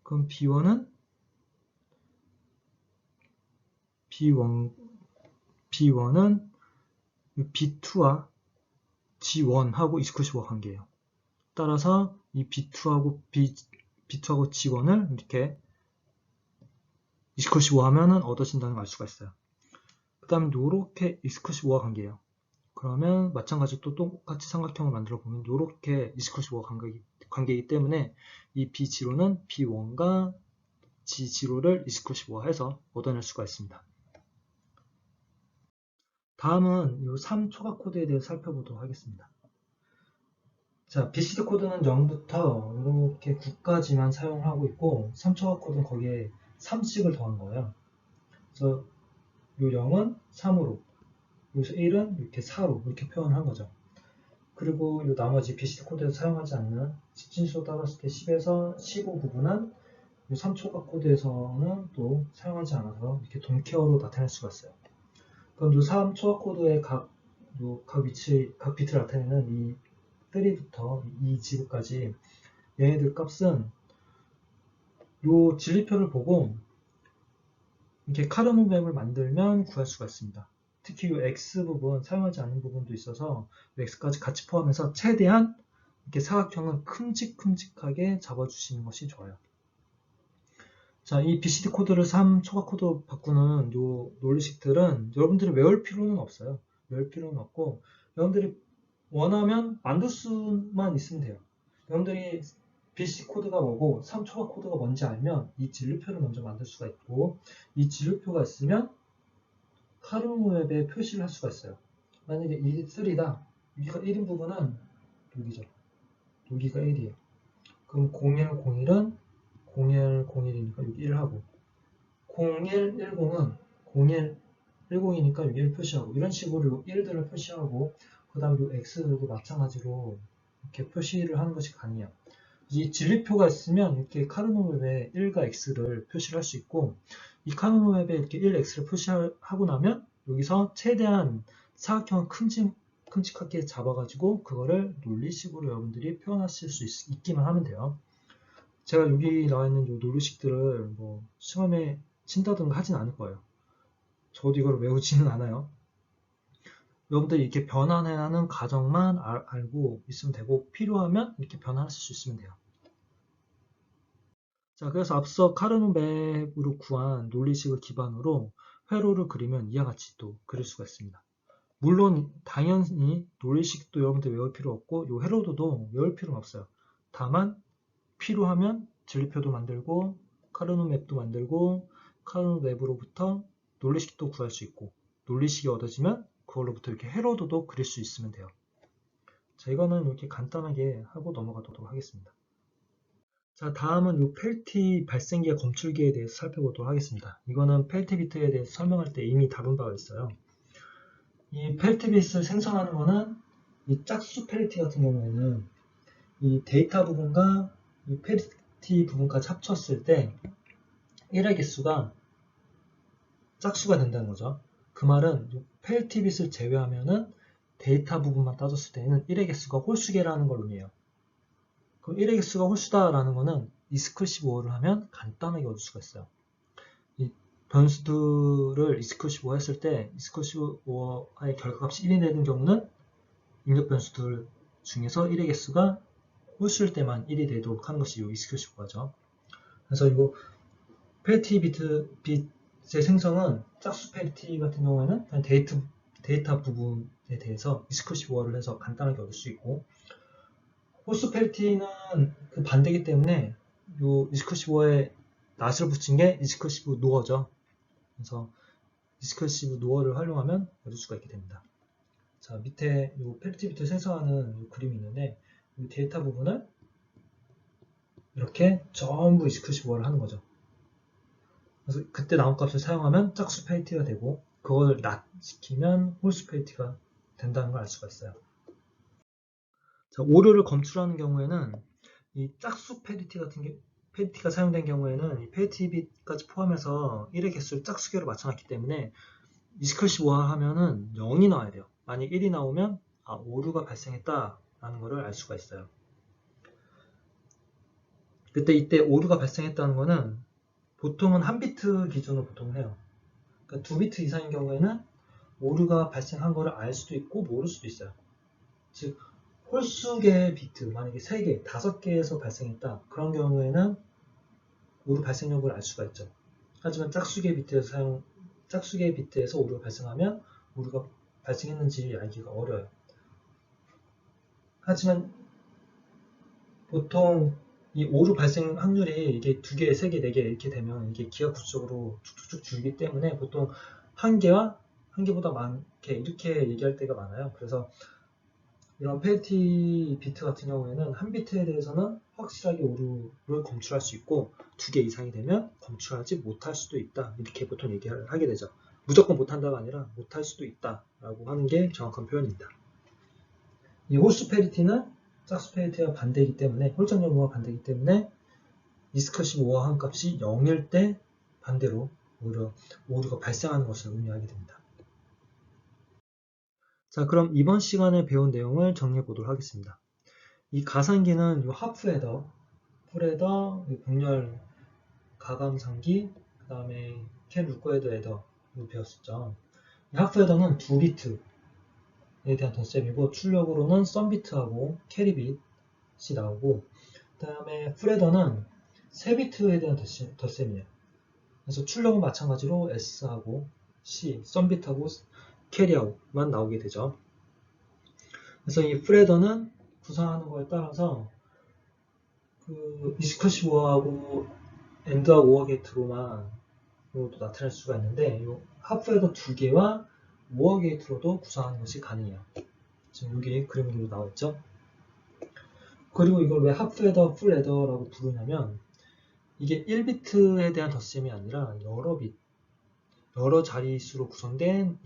그럼 B1은 B1은 B2와 G1하고 익스클루시브가 관계예요. 따라서 이 B2하고 G1을 이렇게 익스클루시브 하면은 얻어진다는 걸 알 수가 있어요. 그 다음에 요렇게 익스클루시브와 관계예요. 그러면 마찬가지로 또 똑같이 삼각형을 만들어 보면 요렇게 익스클루시브와 관계이기 때문에 이 B0는 B1과 G0를 익스클루시브화 해서 얻어낼 수가 있습니다. 다음은 요 3초각 코드에 대해서 살펴보도록 하겠습니다. 자, BCD 코드는 0부터 이렇게 9까지만 사용을 하고 있고 3초각 코드는 거기에 3씩을 더한 거예요. 그래서 요 0은 3으로, 여기서 1은 이렇게 4로 이렇게 표현을 한 거죠. 그리고 요 나머지 BCD 코드에서 사용하지 않는 집진수로 따랐을 때 10에서 15 부분은 요 3초각 코드에서는 또 사용하지 않아서 이렇게 동케어로 나타낼 수가 있어요. 그럼 요 3초각 코드의 각 비트를 나타내는 이 3부터 이 지구까지 얘네들 값은 요 진리표를 보고 이렇게 카르노 맵을 만들면 구할 수가 있습니다. 특히 이 X 부분, 사용하지 않는 부분도 있어서 X까지 같이 포함해서 최대한 이렇게 사각형을 큼직큼직하게 잡아주시는 것이 좋아요. 자, 이 BCD 코드를 3초각 코드로 바꾸는 요 논리식들은 여러분들이 외울 필요는 없어요. 외울 필요는 없고 여러분들이 원하면 만들 수만 있으면 돼요. 여러분들이 BCD 코드가 뭐고 3초각 코드가 뭔지 알면 이 진료표를 먼저 만들 수가 있고 이 진료표가 있으면 카르노 맵에 표시를 할 수가 있어요. 만약에 이 3다. 여기가 1인 부분은 여기죠. 여기가 1이에요. 그럼 0101은 0101이니까 여기 1하고 0110은 0110이니까 여기 1 표시하고 이런 식으로 1들을 표시하고 그 다음 이 X들도 마찬가지로 이렇게 표시를 하는 것이 가능해요. 이 진리표가 있으면 이렇게 카르노 맵에 1과 X를 표시를 할 수 있고 이 카르노 맵에 이렇게 1X를 표시하고 나면 여기서 최대한 사각형을 큼직하게 잡아가지고 그거를 논리식으로 여러분들이 표현하실 수 있기만 하면 돼요. 제가 여기 나와 있는 이 논리식들을 뭐 시험에 친다든가 하진 않을 거예요. 저도 이걸 외우지는 않아요. 여러분들이 이렇게 변환하는 과정만 알고 있으면 되고 필요하면 이렇게 변환할 수 있으면 돼요. 자, 그래서 앞서 카르노 맵으로 구한 논리식을 기반으로 회로를 그리면 이와 같이 또 그릴 수가 있습니다. 물론 당연히 논리식도 여러분들 외울 필요 없고 이 회로도도 외울 필요는 없어요. 다만 필요하면 진리표도 만들고 카르노 맵도 만들고 카르노 맵으로부터 논리식도 구할 수 있고 논리식이 얻어지면 그걸로부터 이렇게 회로도도 그릴 수 있으면 돼요. 자, 이거는 이렇게 간단하게 하고 넘어가도록 하겠습니다. 자, 다음은 이 펠티 발생기의 검출기에 대해서 살펴보도록 하겠습니다. 이거는 펠티 비트에 대해서 설명할 때 이미 다룬 바가 있어요. 이 펠티 비트를 생성하는 거는 이 짝수 펠티 같은 경우에는 이 데이터 부분과 이 페리티 부분까지 합쳤을 때 1의 개수가 짝수가 된다는 거죠. 그 말은 페리티 bit을 제외하면은 데이터 부분만 따졌을 때는 1의 개수가 홀수계라는 걸 의미해요. 그럼 1의 개수가 홀수다라는 거는 이스클루시브 5를 하면 간단하게 얻을 수가 있어요. 이 변수들을 이스클루시브 했을 때 이스클루시브 5의 결과값이 1이 되는 경우는 입력 변수들 중에서 1의 개수가 홀수일 때만 1이 되도록 하는 것이 이 이스클루시브 5죠. 그래서 이거 페리티 bit의 생성은 짝수 페리티 같은 경우에는 그냥 데이터 부분에 대해서 이스클루시브 5를 해서 간단하게 얻을 수 있고, 홀수 페리티는 그 반대이기 때문에 요 이스클루시브 5에 낫을 붙인 게 이스클루시브 노어죠. 그래서 이스클루시브 노어를 활용하면 얻을 수가 있게 됩니다. 자, 밑에 요 페리티 비트를 생성하는 요 그림이 있는데 이 데이터 부분을 이렇게 전부 이스클루시브 5를 하는 거죠. 그래서 그때 나온 값을 사용하면 짝수 페리티가 되고 그걸 낫 시키면 홀수 페리티가 된다는 걸 알 수가 있어요. 자, 오류를 검출하는 경우에는 이 짝수 페리티 같은 게 페리티가 사용된 경우에는 이 페리티 bit까지 포함해서 1의 개수를 짝수계로 맞춰놨기 때문에 이스클루시브 5 하면은 0이 나와야 돼요. 만약 1이 나오면 오류가 발생했다라는 것을 알 수가 있어요. 이때 오류가 발생했다는 거는 보통은 한 비트 기준으로 보통 해요. 그러니까 2비트 이상인 경우에는 오류가 발생한 것을 알 수도 있고 모를 수도 있어요. 즉 홀수의 비트, 만약에 3개, 5개에서 발생했다. 그런 경우에는 오류 발생 여부를 알 수가 있죠. 하지만 짝수의 비트에서 오류가 발생하면 오류가 발생했는지 알기가 어려워요. 하지만 보통 이 오류 발생 확률이 이게 2개, 3개, 4개 이렇게 되면 이게 기하급수적으로 쭉쭉쭉 줄기 때문에 보통 1개와 1개보다 많게 이렇게 얘기할 때가 많아요. 그래서 이런 페리티 비트 같은 경우에는 한 비트에 대해서는 확실하게 오류를 검출할 수 있고 2개 이상이 되면 검출하지 못할 수도 있다. 이렇게 보통 얘기를 하게 되죠. 무조건 못한다가 아니라 못할 수도 있다라고 하는 게 정확한 표현입니다. 이 홀수 페리티는 짝수 페리티와 반대이기 때문에 홀전 여부와 반대이기 때문에 이스클루시브 5와 한 값이 0일 때 반대로 오히려 오류가 발생하는 것을 의미하게 됩니다. 자, 그럼 이번 시간에 배운 내용을 정리해 보도록 하겠습니다. 이 가상기는 이 하프 헤더, 풀 헤더, 병렬 가감상기, 그 다음에 캡 루커 헤더 배웠었죠. 이 하프 헤더는 2비트에 대한 덧셈이고 출력으로는 썸비트하고 캐리빗이 나오고, 그 다음에 풀 헤더는 3비트에 대한 덧셈이에요. 그래서 출력은 마찬가지로 S하고 C, 썸비트하고 캐리아웃만 나오게 되죠. 그래서 이 풀헤더는 구성하는 거에 따라서 그 이스클루시브 5하고 엔드하고 5어 게이트로만 또 나타낼 수가 있는데 이 하프헤더 2개와 5어 게이트로도 구성하는 것이 가능해요. 지금 여기 그림으로 나와 있죠. 그리고 이걸 왜 하프헤더, 풀헤더라고 부르냐면 이게 1비트에 대한 덧셈이 아니라 여러 자릿수로 구성된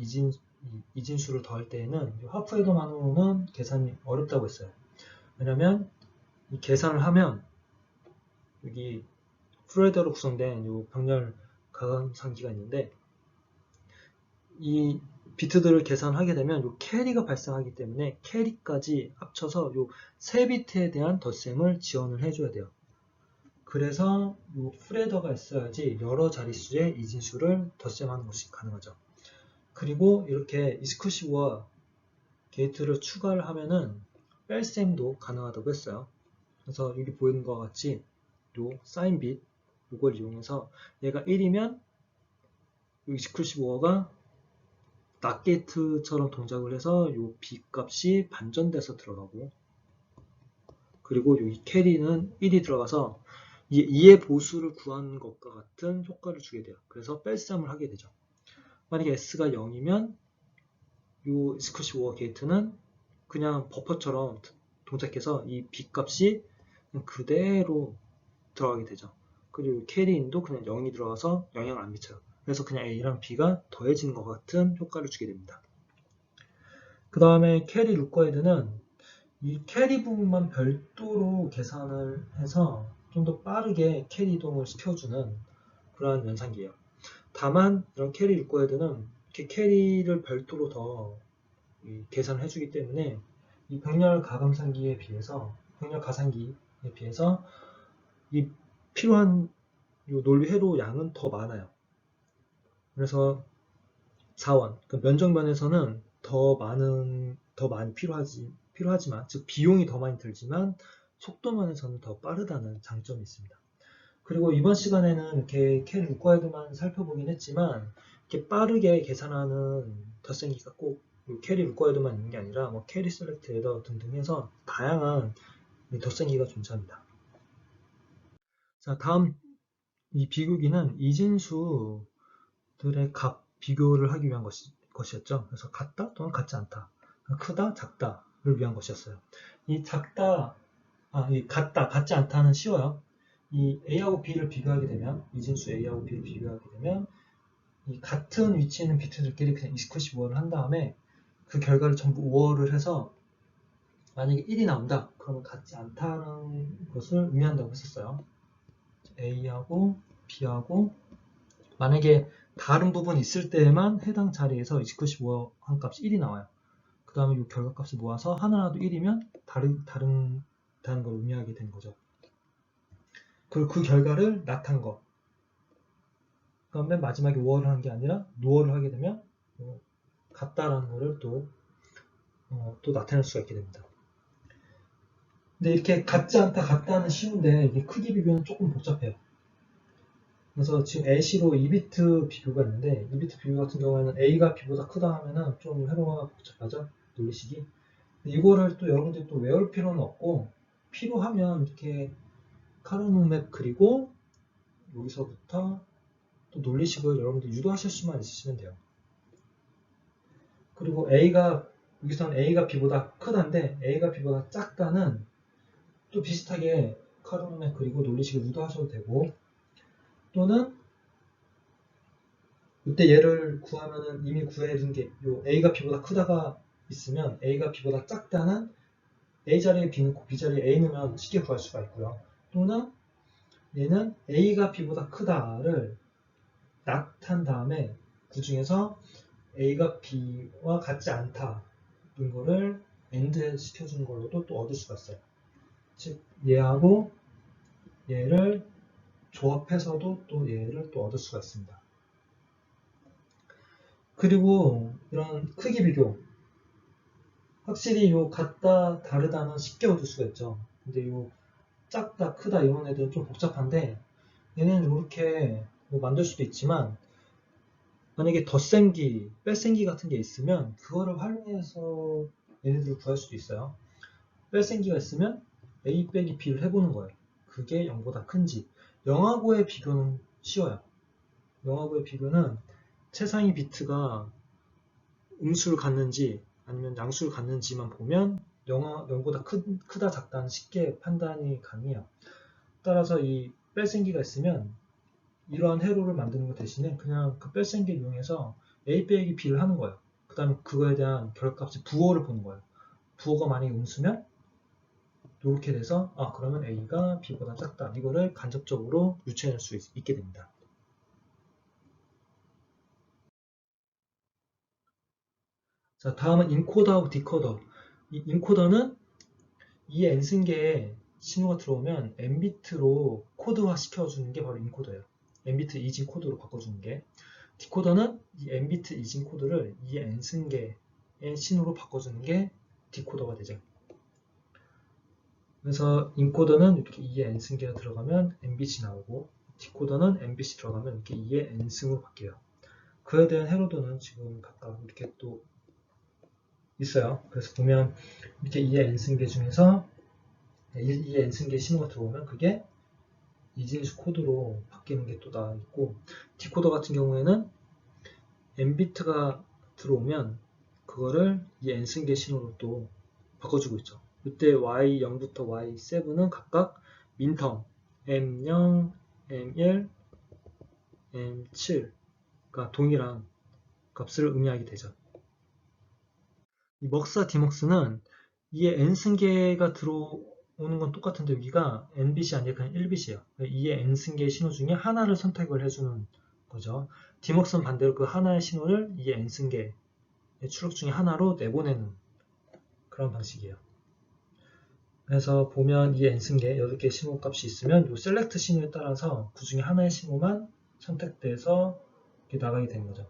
이진수를 더할 때에는 하프헤더만으로는 계산이 어렵다고 했어요. 왜냐면 이 계산을 하면 여기 풀헤더로 구성된 이 병렬 가감상기가 있는데 이 비트들을 계산하게 되면 이 캐리가 발생하기 때문에 캐리까지 합쳐서 이 3비트에 대한 덧셈을 지원을 해줘야 돼요. 그래서 이 풀헤더가 있어야지 여러 자릿수의 이진수를 덧셈하는 것이 가능하죠. 그리고 이렇게 이스클루시브와 게이트를 추가를 하면은 뺄셈도 가능하다고 했어요. 그래서 여기 보이는 것과 같이 요 사인 빛 이걸 이용해서 얘가 1이면 이스클루시브가 낫 게이트처럼 동작을 해서 요 B 값이 반전돼서 들어가고, 그리고 여기 캐리는 1이 들어가서 이 2의 보수를 구하는 것과 같은 효과를 주게 돼요. 그래서 뺄셈을 하게 되죠. 만약에 S가 0이면 이 이스클루시브 게이트는 그냥 버퍼처럼 동작해서 이 B 값이 그대로 들어가게 되죠. 그리고 캐리인도 그냥 0이 들어가서 영향을 안 미쳐요. 그래서 그냥 A랑 B가 더해지는 것 같은 효과를 주게 됩니다. 그 다음에 캐리 루커헤드는 이 캐리 부분만 별도로 계산을 해서 좀 더 빠르게 캐리 이동을 시켜주는 그러한 연산기예요. 다만 이런 캐리 리코더는 이렇게 캐리를 별도로 더 계산을 해주기 때문에 이 병렬 가감상기에 비해서 병렬 가상기에 비해서 이 필요한 요 논리 회로 양은 더 많아요. 그래서 4원, 그 면적면에서는 더 많이 필요하지만, 즉 비용이 더 많이 들지만 속도면에서는 더 빠르다는 장점이 있습니다. 그리고 이번 시간에는 이렇게 캐리 리ኳ이드만 살펴보긴 했지만, 이렇게 빠르게 계산하는 덧셈기가 꼭 캐리 리ኳ이드만 있는 게 아니라 뭐 캐리 셀렉트 에더 등등 해서 다양한 덧셈기가 존재합니다. 자, 다음 이 비교기는 이진수들의 값 비교를 하기 위한 것이었죠. 그래서 같다 또는 같지 않다, 크다, 작다를 위한 것이었어요. 이 같다, 같지 않다는 쉬워요. 이 A하고 B를 비교하게 되면, 이진수 A하고 B를 비교하게 되면, 이 같은 위치에 있는 비트들끼리 그냥 29를 한 다음에 그 결과를 전부 5월을 해서 만약에 1이 나온다, 그러면 같지 않다는 것을 의미한다고 했었어요. A하고 B하고 만약에 다른 부분이 있을 때에만 해당 자리에서 29 한 값이 1이 나와요. 그 다음에 이 결과값을 모아서 하나라도 1이면 다른 걸 의미하게 되는 거죠. 그리고 그 결과를 나타낸 거. 그 다음에 마지막에 5월을 하는 게 아니라 노월을 하게 되면 같다라는 거를 또 나타낼 수가 있게 됩니다. 근데 이렇게 같지 않다, 같다는 쉬운데 이게 크기 비교는 조금 복잡해요. 그래서 지금 AC로 2비트 비교가 있는데 2비트 비교 같은 경우에는 A가 B보다 크다 하면은 좀 회로가 복잡하죠? 논리식이. 이거를 또 여러분들이 또 외울 필요는 없고 필요하면 이렇게 카르노맵 그리고 여기서부터 또 논리식을 여러분들 유도하실 수만 있으시면 돼요. 그리고 여기서는 A가 B보다 크다인데 A가 B보다 작다는 또 비슷하게 카르노맵 그리고 논리식을 유도하셔도 되고, 또는 이때 얘를 구하면은 이미 구해둔 게 요 A가 B보다 크다가 있으면 A가 B보다 작다는 A 자리에 B 넣고 B 자리에 A 넣으면 쉽게 구할 수가 있고요. 또는 얘는 A가 B보다 크다를 낙한 다음에 그 중에서 A가 B와 같지 않다 이거를 AND 시켜주는 걸로도 또 얻을 수가 있어요. 즉 얘하고 얘를 조합해서도 또 얘를 또 얻을 수가 있습니다. 그리고 이런 크기 비교, 확실히 요 같다 다르다는 쉽게 얻을 수가 있죠. 근데 요 작다 크다 이런 애들은 좀 복잡한데, 얘는 이렇게 뭐 만들 수도 있지만 만약에 덧셈기, 뺄셈기 같은 게 있으면 그거를 활용해서 얘네들을 구할 수도 있어요. 뺄셈기가 있으면 A 빼기 B를 해보는 거예요. 그게 0보다 큰지. 영하고의 비교는 쉬워요. 영하고의 비교는 최상위 비트가 음수를 갖는지 아니면 양수를 갖는지만 보면 0보다 크다 작다는 쉽게 판단이 가능해요. 따라서 이 뺄셈기가 있으면 이러한 회로를 만드는 것 대신에 그냥 그 뺄셈기를 이용해서 A 빼기 B를 하는 거예요. 그 다음에 그거에 대한 결값의 부호를 보는 거예요. 부호가 만약에 음수면 이렇게 돼서 그러면 A가 B보다 작다, 이거를 간접적으로 유추해낼 수 있게 됩니다. 자, 다음은 인코더하고 디코더. 이 인코더는 이 n승계에 신호가 들어오면 n비트로 코드화 시켜주는 게 바로 인코더예요. n비트 이진 코드로 바꿔주는 게. 디코더는 이 n비트 이진 코드를 이 n승계의 신호로 바꿔주는 게 디코더가 되죠. 그래서 인코더는 이렇게 2의 n승계가 들어가면 nbit이 나오고, 디코더는 nbit이 들어가면 이렇게 2의 n승으로 바뀌어요. 그에 대한 해로도는 지금 각각 이렇게 또 있어요. 그래서 보면 밑에 2의 n승계 중에서 2의 n승계 신호가 들어오면 그게 이진수 코드로 바뀌는 게 또 나와 있고, 디코더 같은 경우에는 n비트가 들어오면 그거를 이 n승계 신호로 또 바꿔주고 있죠. 이때 y0부터 y7은 각각 민텀 m0, m1, m7가 동일한 값을 의미하게 되죠. 이 먹사 디먹스는 이에 n승계가 들어오는 건 똑같은데 여기가 nbit이 아니라 그냥 1bit이에요. 이에 n승계의 신호 중에 하나를 선택을 해주는 거죠. 디먹스는 반대로 그 하나의 신호를 이에 n승계의 출력 중에 하나로 내보내는 그런 방식이에요. 그래서 보면 이 n승계 8개의 신호 값이 있으면 이 셀렉트 신호에 따라서 그 중에 하나의 신호만 선택돼서 이렇게 나가게 되는 거죠.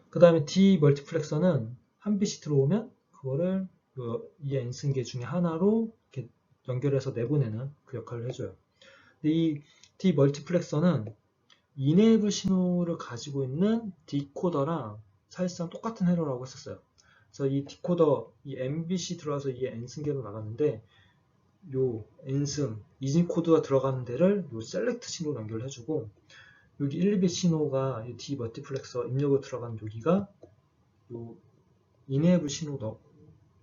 그 다음에 D 멀티플렉서는 한 bit이 들어오면 그거를 이 n승계 중에 하나로 이렇게 연결해서 내보내는 그 역할을 해줘요. 근데 이 D 멀티플렉서는 이네이블 신호를 가지고 있는 디코더랑 사실상 똑같은 회로라고 했었어요. 그래서 이 디코더, 이 mbit이 들어와서 이 n승계로 나갔는데 요 n승, 이진 코드가 들어가는 데를 요 셀렉트 신호로 연결해주고 여기 1, 2bit 신호가 이 D 멀티플렉서 입력으로 들어간 여기가 요 이네이블 신호도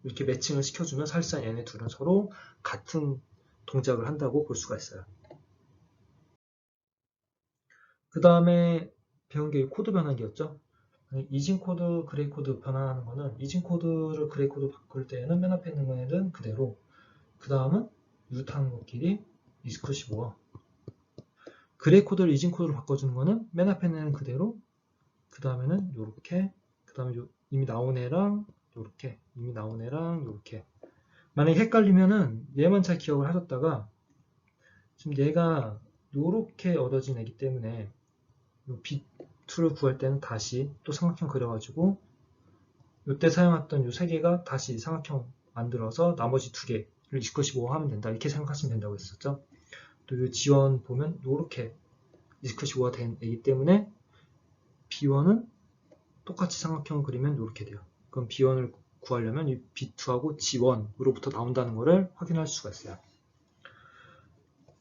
이렇게 매칭을 시켜주면 사실상 얘네 둘은 서로 같은 동작을 한다고 볼 수가 있어요. 그 다음에 배운 게 코드 변환기였죠. 이진 코드, 그레이 코드 변환하는 거는 이진 코드를 그레이 코드 바꿀 때에는 맨 앞에 있는 거에는 그대로, 그 다음은 루트하는 것끼리 이스컷15와 그레이 코드를 이진 코드로 바꿔주는 거는 맨 앞에 있는 그대로, 그 다음에는 요렇게, 그 다음에 이미 나온 애랑 요렇게, 이미 나온 애랑 요렇게. 만약에 헷갈리면은 얘만 잘 기억을 하셨다가 지금 얘가 요렇게 얻어진 애기 때문에 요 B2를 구할 때는 다시 또 삼각형 그려가지고 요때 사용했던 요 3개가 다시 삼각형 만들어서 나머지 2개를 이스컷15 하면 된다 이렇게 생각하시면 된다고 했었죠. 또 요 지원 보면 요렇게 이스컷15가 된 애기 때문에 B1은 똑같이 삼각형을 그리면 이렇게 돼요. 그럼 B1을 구하려면 이 B2하고 G1으로부터 나온다는 것을 확인할 수가 있어요.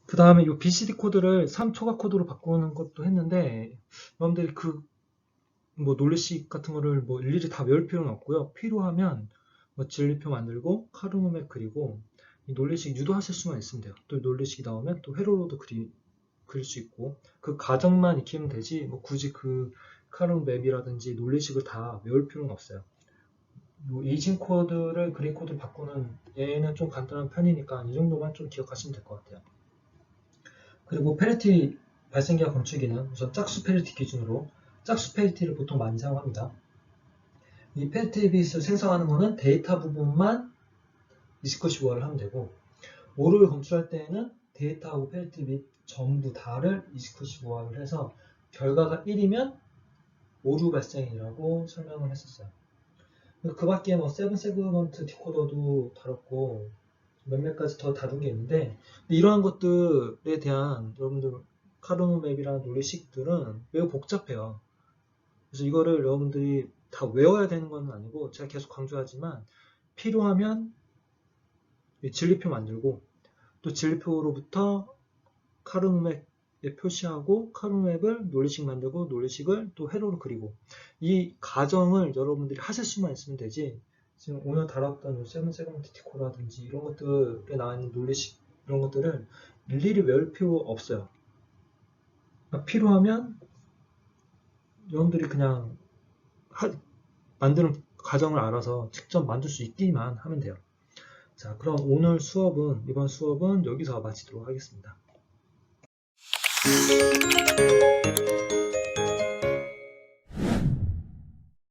그 다음에 이 BCD 코드를 3초각 코드로 바꾸는 것도 했는데 여러분들이 그 뭐 논리식 같은 거를 뭐 일일이 다 외울 필요는 없고요. 필요하면 뭐 진리표 만들고 카르노맵 그리고 이 논리식 유도하실 수만 있으면 돼요. 또 논리식이 나오면 또 회로로도 그릴 수 있고 그 과정만 익히면 되지 뭐 굳이 그 카르노맵이라든지 논리식을 다 외울 필요는 없어요. 이진 코드를 그레이 코드로 바꾸는 얘는 좀 간단한 편이니까 이 정도만 좀 기억하시면 될 것 같아요. 그리고 페리티 발생기와 검출기는 우선 짝수 페리티 기준으로 짝수 페리티를 보통 많이 사용합니다. 이 페리티 빛을 생성하는 거는 데이터 부분만 이스컷15를 하면 되고 오류를 검출할 때에는 데이터하고 페리티 빛 전부 다를 이스컷15를 해서 결과가 1이면 오류 발생이라고 설명을 했었어요. 그 밖에 뭐 세븐 세그먼트 디코더도 다뤘고 몇몇 가지 더 다룬 게 있는데 이러한 것들에 대한 여러분들 카르노맵이라는 논리식들은 매우 복잡해요. 그래서 이거를 여러분들이 다 외워야 되는 건 아니고 제가 계속 강조하지만 필요하면 진리표 만들고 또 진리표로부터 카르노맵에 표시하고 카르노맵을 논리식 만들고 논리식을 또 회로로 그리고 이 과정을 여러분들이 하실 수만 있으면 되지 지금 오늘 다뤘던 세븐 세그먼트 디코라든지 이런 것들에 나와 있는 논리식 이런 것들을 일일이 외울 필요 없어요. 그러니까 필요하면 여러분들이 그냥 만드는 과정을 알아서 직접 만들 수 있기만 하면 돼요. 자, 그럼 오늘 수업은 이번 수업은 여기서 마치도록 하겠습니다.